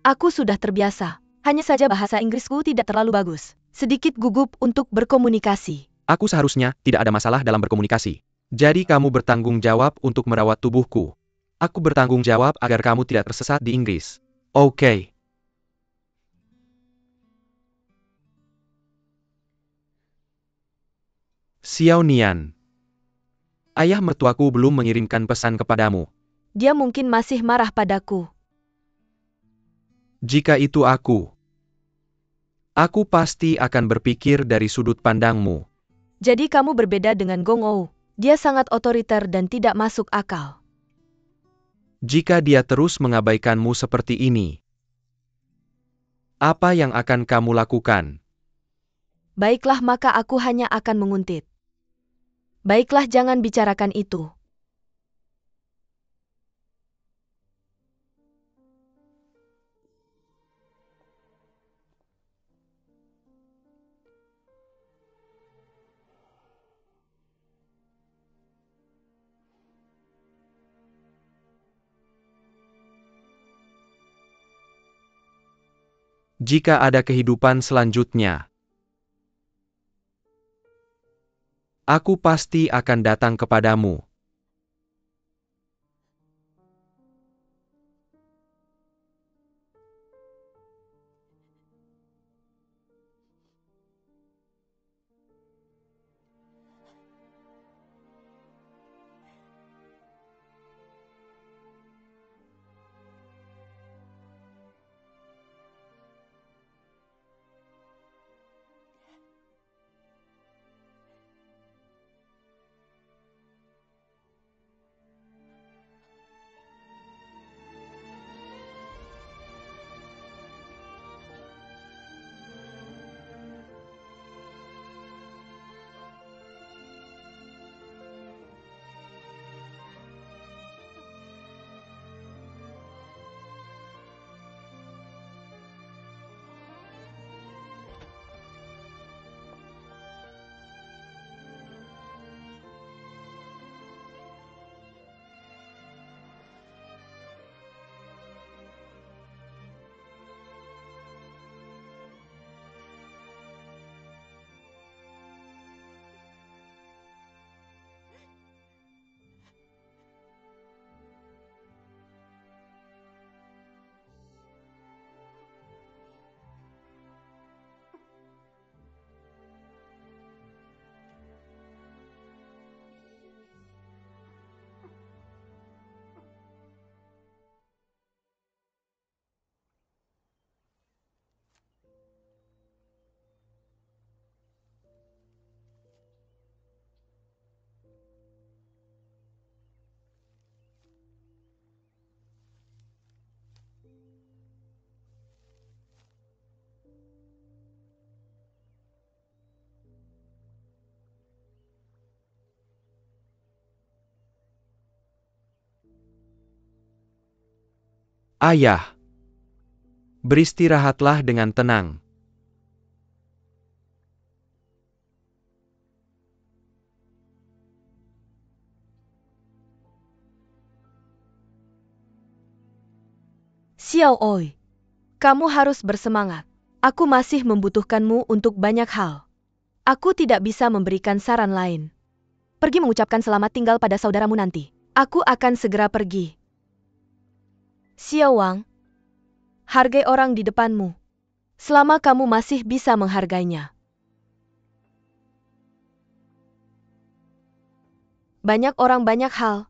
Aku sudah terbiasa. Hanya saja bahasa Inggrisku tidak terlalu bagus. Sedikit gugup untuk berkomunikasi. Aku seharusnya tidak ada masalah dalam berkomunikasi. Jadi kamu bertanggung jawab untuk merawat tubuhku. Aku bertanggung jawab agar kamu tidak tersesat di Inggris. Oke. Xiao Nian. Ayah mertuaku belum mengirimkan pesan kepadamu. Dia mungkin masih marah padaku. Jika itu aku pasti akan berpikir dari sudut pandangmu. Jadi kamu berbeda dengan Gong Ou. Dia sangat otoriter dan tidak masuk akal. Jika dia terus mengabaikanmu seperti ini, apa yang akan kamu lakukan? Baiklah, maka aku hanya akan menguntit. Baiklah, jangan bicarakan itu. Jika ada kehidupan selanjutnya, aku pasti akan datang kepadamu. Ayah, beristirahatlah dengan tenang. Xiao Oi, kamu harus bersemangat. Aku masih membutuhkanmu untuk banyak hal. Aku tidak bisa memberikan saran lain. Pergi mengucapkan selamat tinggal pada saudaramu nanti. Aku akan segera pergi. Xiao Wang, hargai orang di depanmu. Selama kamu masih bisa menghargainya. Banyak orang banyak hal.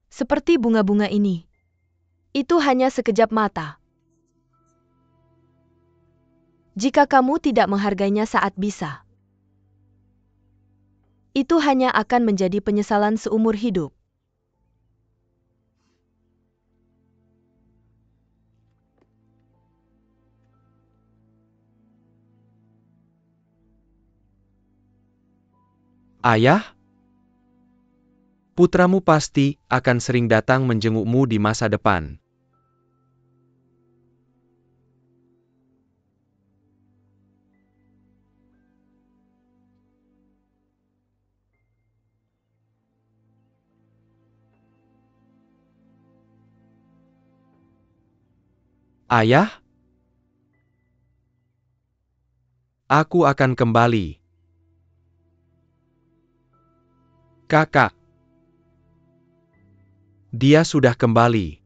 Seperti bunga-bunga ini. Itu hanya sekejap mata. Jika kamu tidak menghargainya saat bisa, itu hanya akan menjadi penyesalan seumur hidup. Ayah, putramu pasti akan sering datang menjengukmu di masa depan. Ayah? Aku akan kembali. Kakak. Dia sudah kembali.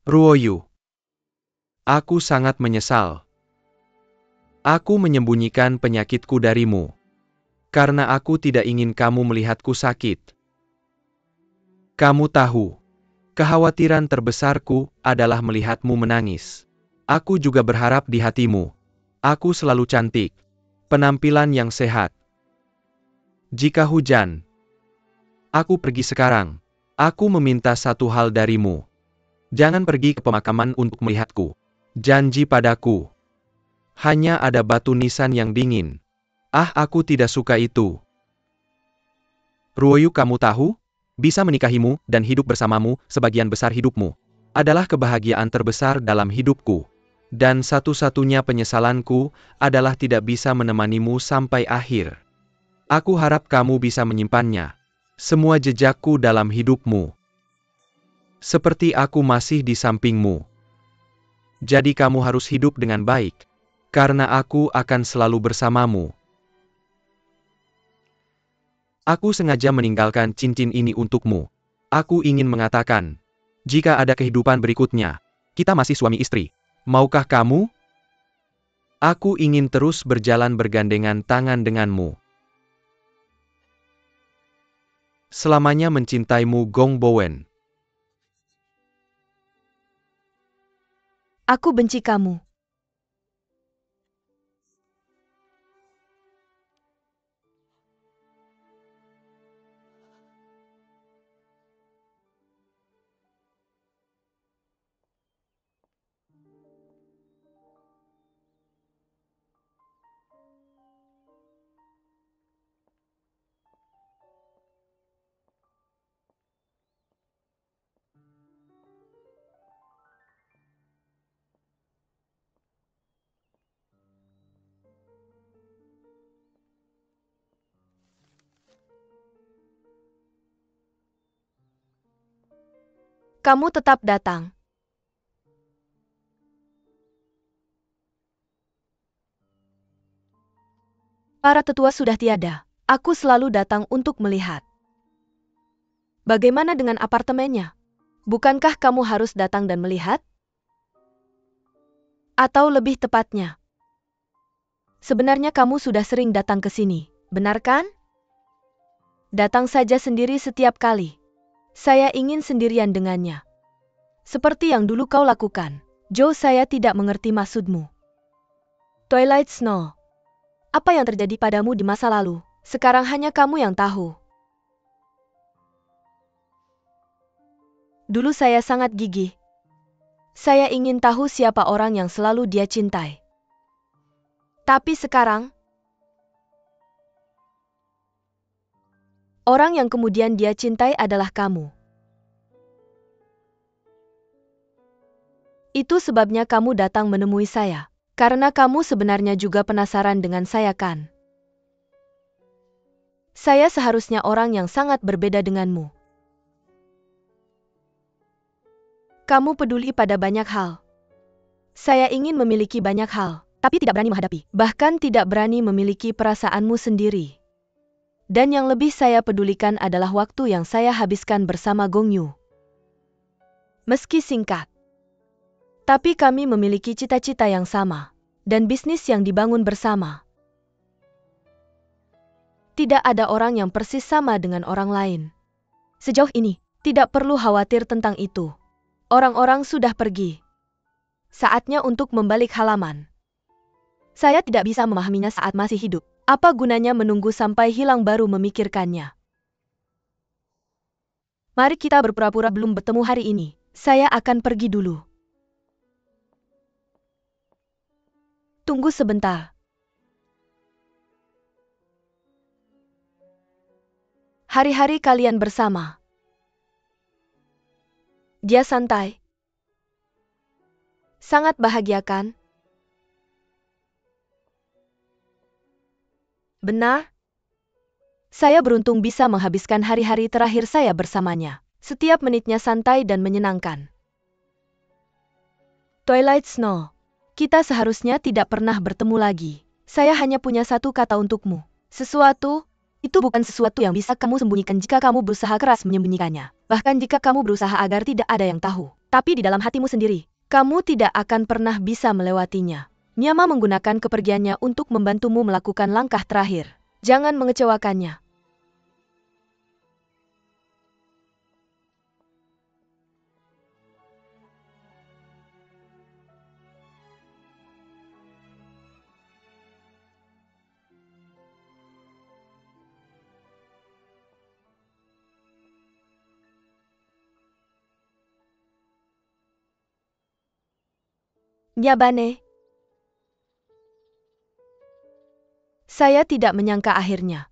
Ruoyu. Aku sangat menyesal. Aku menyembunyikan penyakitku darimu. Karena aku tidak ingin kamu melihatku sakit. Kamu tahu, kekhawatiran terbesarku adalah melihatmu menangis. Aku juga berharap di hatimu. Aku selalu cantik. Penampilan yang sehat. Jika hujan, aku pergi sekarang. Aku meminta satu hal darimu. Jangan pergi ke pemakaman untuk melihatku. Janji padaku. Hanya ada batu nisan yang dingin. Ah, aku tidak suka itu. Ruoyu, kamu tahu? Bisa menikahimu dan hidup bersamamu sebagian besar hidupmu adalah kebahagiaan terbesar dalam hidupku. Dan satu-satunya penyesalanku adalah tidak bisa menemanimu sampai akhir. Aku harap kamu bisa menyimpannya. Semua jejakku dalam hidupmu. Seperti aku masih di sampingmu. Jadi kamu harus hidup dengan baik. Karena aku akan selalu bersamamu. Aku sengaja meninggalkan cincin ini untukmu. Aku ingin mengatakan, jika ada kehidupan berikutnya, kita masih suami istri. Maukah kamu? Aku ingin terus berjalan bergandengan tangan denganmu. Selamanya mencintaimu, Gong Bowen. Aku benci kamu. Kamu tetap datang. Para tetua sudah tiada. Aku selalu datang untuk melihat. Bagaimana dengan apartemennya? Bukankah kamu harus datang dan melihat? Atau lebih tepatnya, sebenarnya kamu sudah sering datang ke sini, benar kan? Datang saja sendiri setiap kali. Saya ingin sendirian dengannya. Seperti yang dulu kau lakukan. Joe, saya tidak mengerti maksudmu. Twilight Snow. Apa yang terjadi padamu di masa lalu? Sekarang hanya kamu yang tahu. Dulu saya sangat gigih. Saya ingin tahu siapa orang yang selalu dia cintai. Tapi sekarang, orang yang kemudian dia cintai adalah kamu. Itu sebabnya kamu datang menemui saya. Karena kamu sebenarnya juga penasaran dengan saya, kan? Saya seharusnya orang yang sangat berbeda denganmu. Kamu peduli pada banyak hal. Saya ingin memiliki banyak hal, tapi tidak berani menghadapi. Bahkan tidak berani memiliki perasaanmu sendiri. Dan yang lebih saya pedulikan adalah waktu yang saya habiskan bersama Gong Yu. Meski singkat, tapi kami memiliki cita-cita yang sama, dan bisnis yang dibangun bersama. Tidak ada orang yang persis sama dengan orang lain. Sejauh ini, tidak perlu khawatir tentang itu. Orang-orang sudah pergi. Saatnya untuk membalik halaman. Saya tidak bisa memahaminya saat masih hidup. Apa gunanya menunggu sampai hilang baru memikirkannya? Mari kita berpura-pura belum bertemu hari ini. Saya akan pergi dulu. Tunggu sebentar. Hari-hari kalian bersama. Dia santai. Sangat bahagia, kan? Benar? Saya beruntung bisa menghabiskan hari-hari terakhir saya bersamanya. Setiap menitnya santai dan menyenangkan. Twilight Snow, kita seharusnya tidak pernah bertemu lagi. Saya hanya punya satu kata untukmu. Sesuatu, itu bukan sesuatu yang bisa kamu sembunyikan jika kamu berusaha keras menyembunyikannya. Bahkan jika kamu berusaha agar tidak ada yang tahu. Tapi di dalam hatimu sendiri, kamu tidak akan pernah bisa melewatinya. Nyama menggunakan kepergiannya untuk membantumu melakukan langkah terakhir. Jangan mengecewakannya. Nyabane. Saya tidak menyangka akhirnya.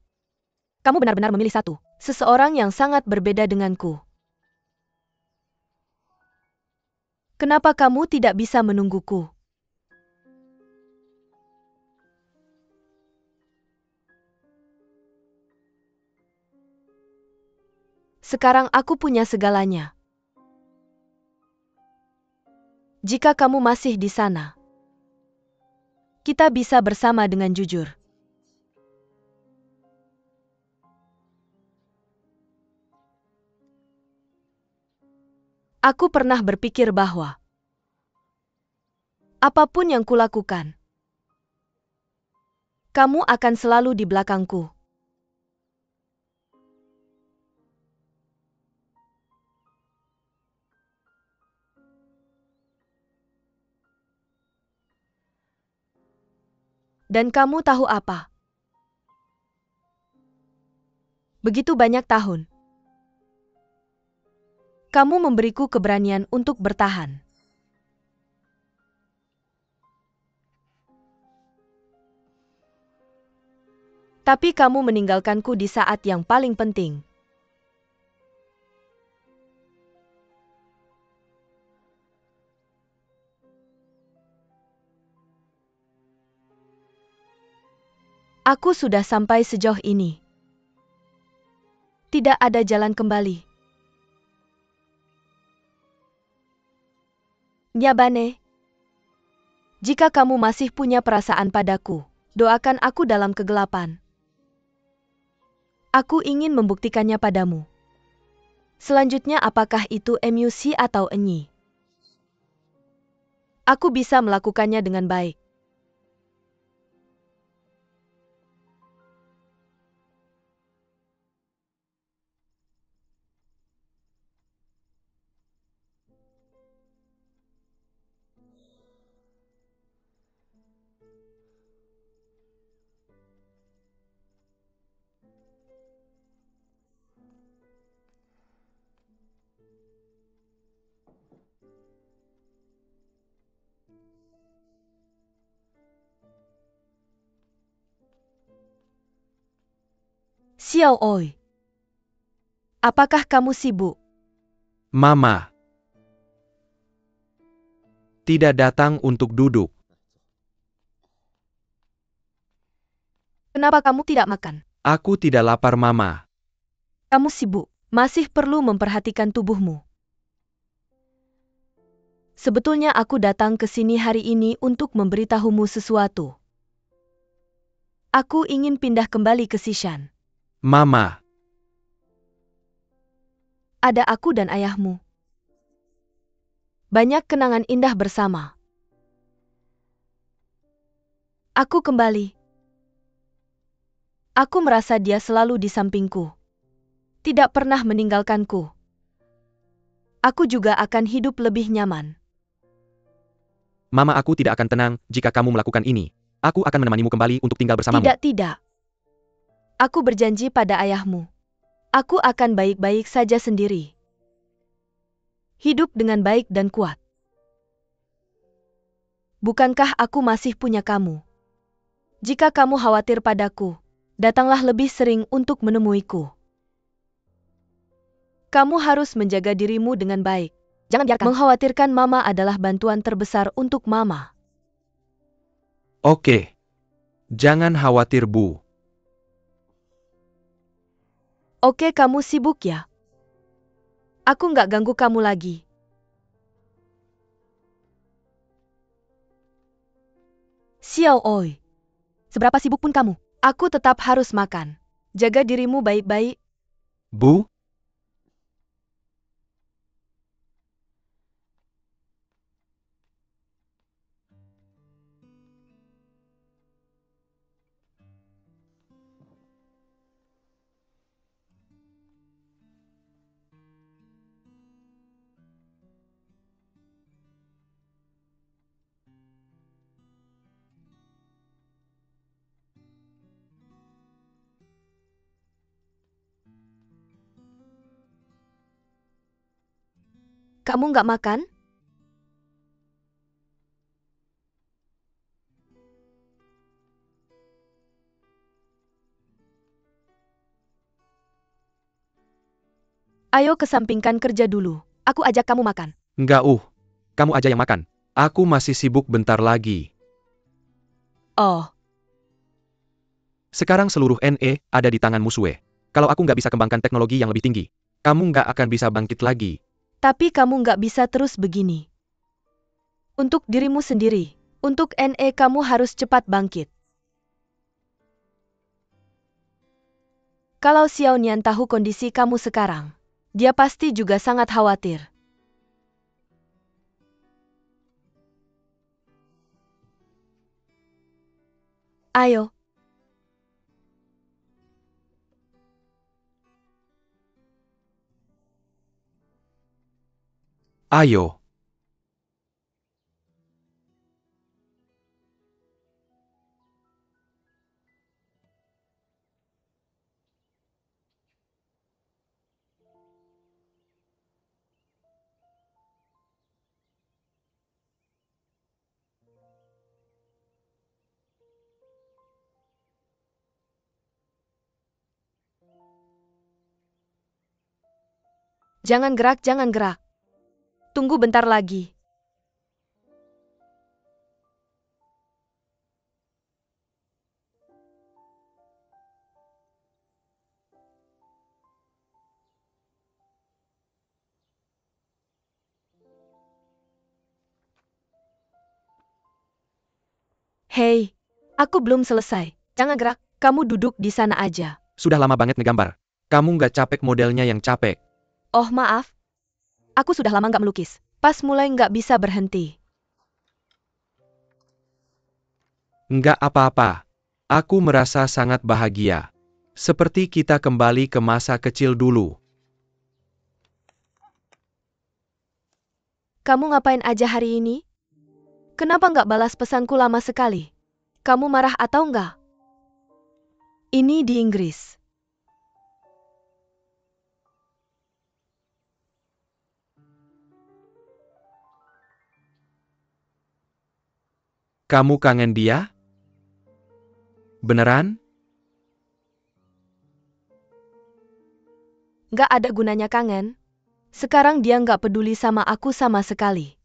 Kamu benar-benar memilih seseorang yang sangat berbeda denganku. Kenapa kamu tidak bisa menungguku? Sekarang aku punya segalanya. Jika kamu masih di sana, kita bisa bersama dengan jujur. Aku pernah berpikir bahwa apapun yang kulakukan, kamu akan selalu di belakangku. Dan kamu tahu apa? Begitu banyak tahun, kamu memberiku keberanian untuk bertahan. Tapi kamu meninggalkanku di saat yang paling penting. Aku sudah sampai sejauh ini. Tidak ada jalan kembali. Nyabane, jika kamu masih punya perasaan padaku, doakan aku dalam kegelapan. Aku ingin membuktikannya padamu. Selanjutnya apakah itu emosi atau enyi? Aku bisa melakukannya dengan baik. Xiao Oi, apakah kamu sibuk? Mama. Tidak datang untuk duduk. Kenapa kamu tidak makan? Aku tidak lapar, Mama. Kamu sibuk, masih perlu memperhatikan tubuhmu. Sebetulnya aku datang ke sini hari ini untuk memberitahumu sesuatu. Aku ingin pindah kembali ke Sishan. Mama. Ada aku dan ayahmu. Banyak kenangan indah bersama. Aku kembali. Aku merasa dia selalu di sampingku. Tidak pernah meninggalkanku. Aku juga akan hidup lebih nyaman. Mama, aku tidak akan tenang jika kamu melakukan ini. Aku akan menemanimu kembali untuk tinggal bersamamu. Tidak. Aku berjanji pada ayahmu. Aku akan baik-baik saja sendiri. Hidup dengan baik dan kuat. Bukankah aku masih punya kamu? Jika kamu khawatir padaku, datanglah lebih sering untuk menemuiku. Kamu harus menjaga dirimu dengan baik. Jangan biarkan mengkhawatirkan Mama adalah bantuan terbesar untuk Mama. Oke. Jangan khawatir, Bu. Oke, kamu sibuk ya? Aku nggak ganggu kamu lagi. Xiao Oi. Seberapa sibuk pun kamu, aku tetap harus makan. Jaga dirimu baik-baik. Bu, Kamu nggak makan? Ayo kesampingkan kerja dulu. Aku ajak kamu makan. enggak kamu aja yang makan. Aku masih sibuk bentar lagi. Oh, Sekarang seluruh NE ada di tangan Musue. Kalau aku nggak bisa kembangkan teknologi yang lebih tinggi, kamu nggak akan bisa bangkit lagi. tapi kamu nggak bisa terus begini. Untuk dirimu sendiri, untuk NE kamu harus cepat bangkit. Kalau Xiao Nian tahu kondisi kamu sekarang, dia pasti juga sangat khawatir. Ayo. Ayo. Jangan gerak, jangan gerak. Tunggu bentar lagi. Hei, aku belum selesai. Jangan gerak, kamu duduk di sana aja. Sudah lama banget ngegambar. Kamu nggak capek modelnya yang capek. Oh maaf, aku sudah lama nggak melukis. Pas mulai nggak bisa berhenti. Nggak apa-apa. Aku merasa sangat bahagia. Seperti kita kembali ke masa kecil dulu. Kamu ngapain aja hari ini? Kenapa nggak balas pesanku lama sekali? Kamu marah atau nggak? Ini di Inggris. Kamu kangen dia? Beneran? Nggak ada gunanya kangen. Sekarang dia nggak peduli sama aku sama sekali.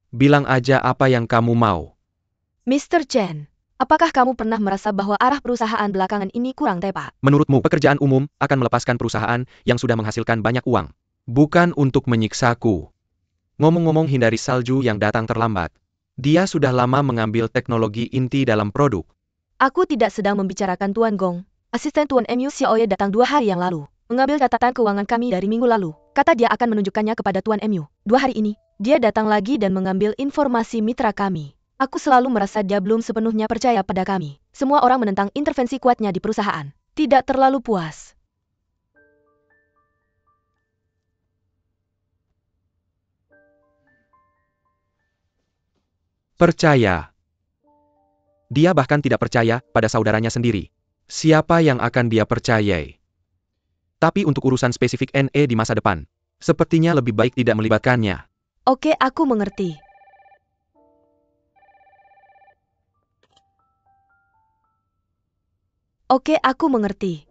Bilang aja apa yang kamu mau. Mr. Chen, apakah kamu pernah merasa bahwa arah perusahaan belakangan ini kurang tepat? Menurutmu pekerjaan umum akan melepaskan perusahaan yang sudah menghasilkan banyak uang? Bukan untuk menyiksaku. Ngomong-ngomong hindari salju yang datang terlambat. Dia sudah lama mengambil teknologi inti dalam produk. Aku tidak sedang membicarakan Tuan Gong. Asisten Tuan MU Xiaoye datang 2 hari yang lalu. Mengambil catatan keuangan kami dari minggu lalu. Kata dia akan menunjukkannya kepada Tuan MU. 2 hari ini, dia datang lagi dan mengambil informasi mitra kami. Aku selalu merasa dia belum sepenuhnya percaya pada kami. Semua orang menentang intervensi kuatnya di perusahaan. Tidak terlalu puas. Percaya. Dia bahkan tidak percaya pada saudaranya sendiri. Siapa yang akan dia percayai? Tapi untuk urusan spesifik NE di masa depan, sepertinya lebih baik tidak melibatkannya. Oke, aku mengerti. Oke, aku mengerti.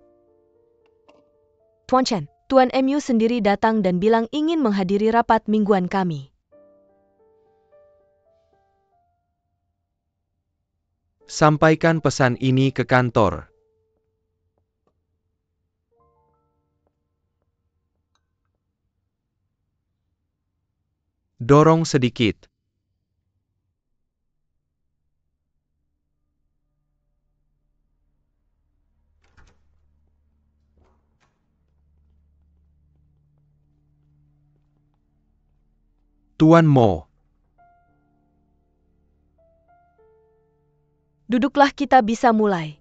Tuan Chen, Tuan MU sendiri datang dan bilang ingin menghadiri rapat mingguan kami. Sampaikan pesan ini ke kantor. Dorong sedikit. Tuan Mo. Duduklah, kita bisa mulai.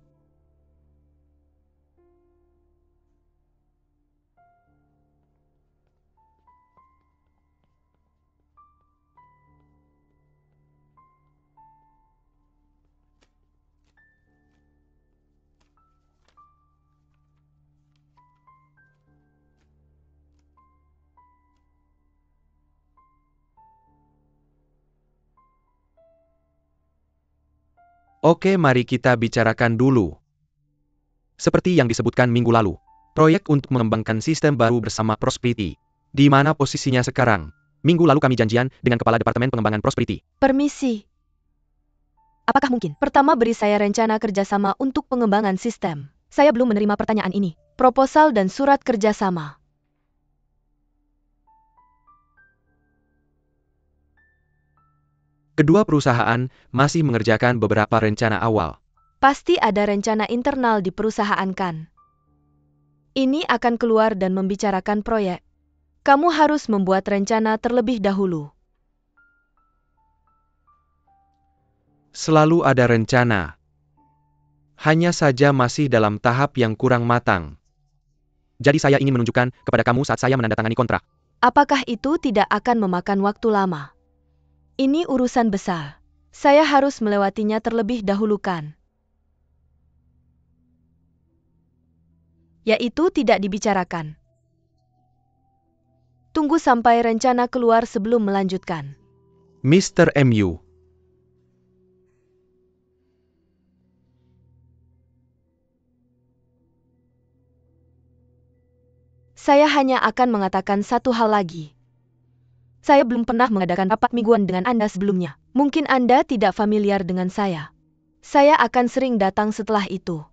Oke, mari kita bicarakan dulu. Seperti yang disebutkan minggu lalu, proyek untuk mengembangkan sistem baru bersama Prosperity. Di mana posisinya sekarang? Minggu lalu kami janjian dengan Kepala Departemen Pengembangan Prosperity. Permisi. Apakah mungkin? Pertama, beri saya rencana kerjasama untuk pengembangan sistem. Saya belum menerima pertanyaan ini. Proposal dan surat kerjasama. Kedua perusahaan masih mengerjakan beberapa rencana awal. Pasti ada rencana internal di perusahaan kan? Ini akan keluar dan membicarakan proyek. Kamu harus membuat rencana terlebih dahulu. Selalu ada rencana. Hanya saja masih dalam tahap yang kurang matang. Jadi saya ingin menunjukkan kepada kamu saat saya menandatangani kontrak. Apakah itu tidak akan memakan waktu lama? Ini urusan besar. Saya harus melewatinya terlebih dahulu kan? Yaitu tidak dibicarakan. Tunggu sampai rencana keluar sebelum melanjutkan. Mr. MU. Saya hanya akan mengatakan satu hal lagi. Saya belum pernah mengadakan rapat mingguan dengan Anda sebelumnya. Mungkin Anda tidak familiar dengan saya. Saya akan sering datang setelah itu.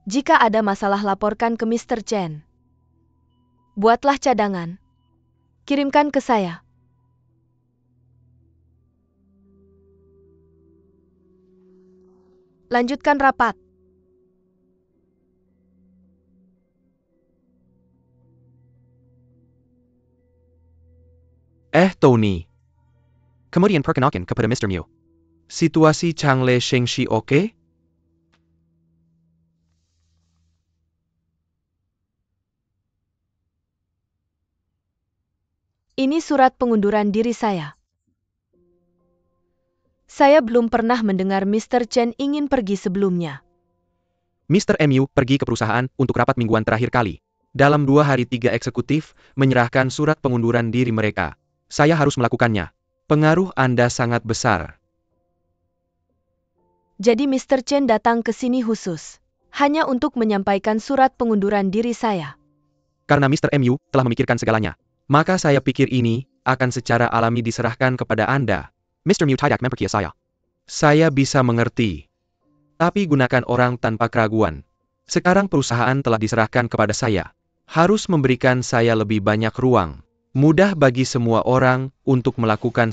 Jika ada masalah, laporkan ke Mr. Chen. Buatlah cadangan. Kirimkan ke saya. Lanjutkan rapat. Tony. Kemudian perkenalkan kepada Mr. Mu. Situasi Changle Shengshi oke? Ini surat pengunduran diri saya. Saya belum pernah mendengar Mr. Chen ingin pergi sebelumnya. Mr. MU pergi ke perusahaan untuk rapat mingguan terakhir kali. Dalam 2 hari 3 eksekutif menyerahkan surat pengunduran diri mereka. Saya harus melakukannya. Pengaruh Anda sangat besar. Jadi Mr. Chen datang ke sini khusus. Hanya untuk menyampaikan surat pengunduran diri saya. Karena Mr. MU telah memikirkan segalanya. Maka saya pikir ini akan secara alami diserahkan kepada Anda. Mr. Mu tidak memperkaya saya. Saya bisa mengerti. Tapi gunakan orang tanpa keraguan. Sekarang perusahaan telah diserahkan kepada saya. Harus memberikan saya lebih banyak ruang. Mudah bagi semua orang untuk melakukan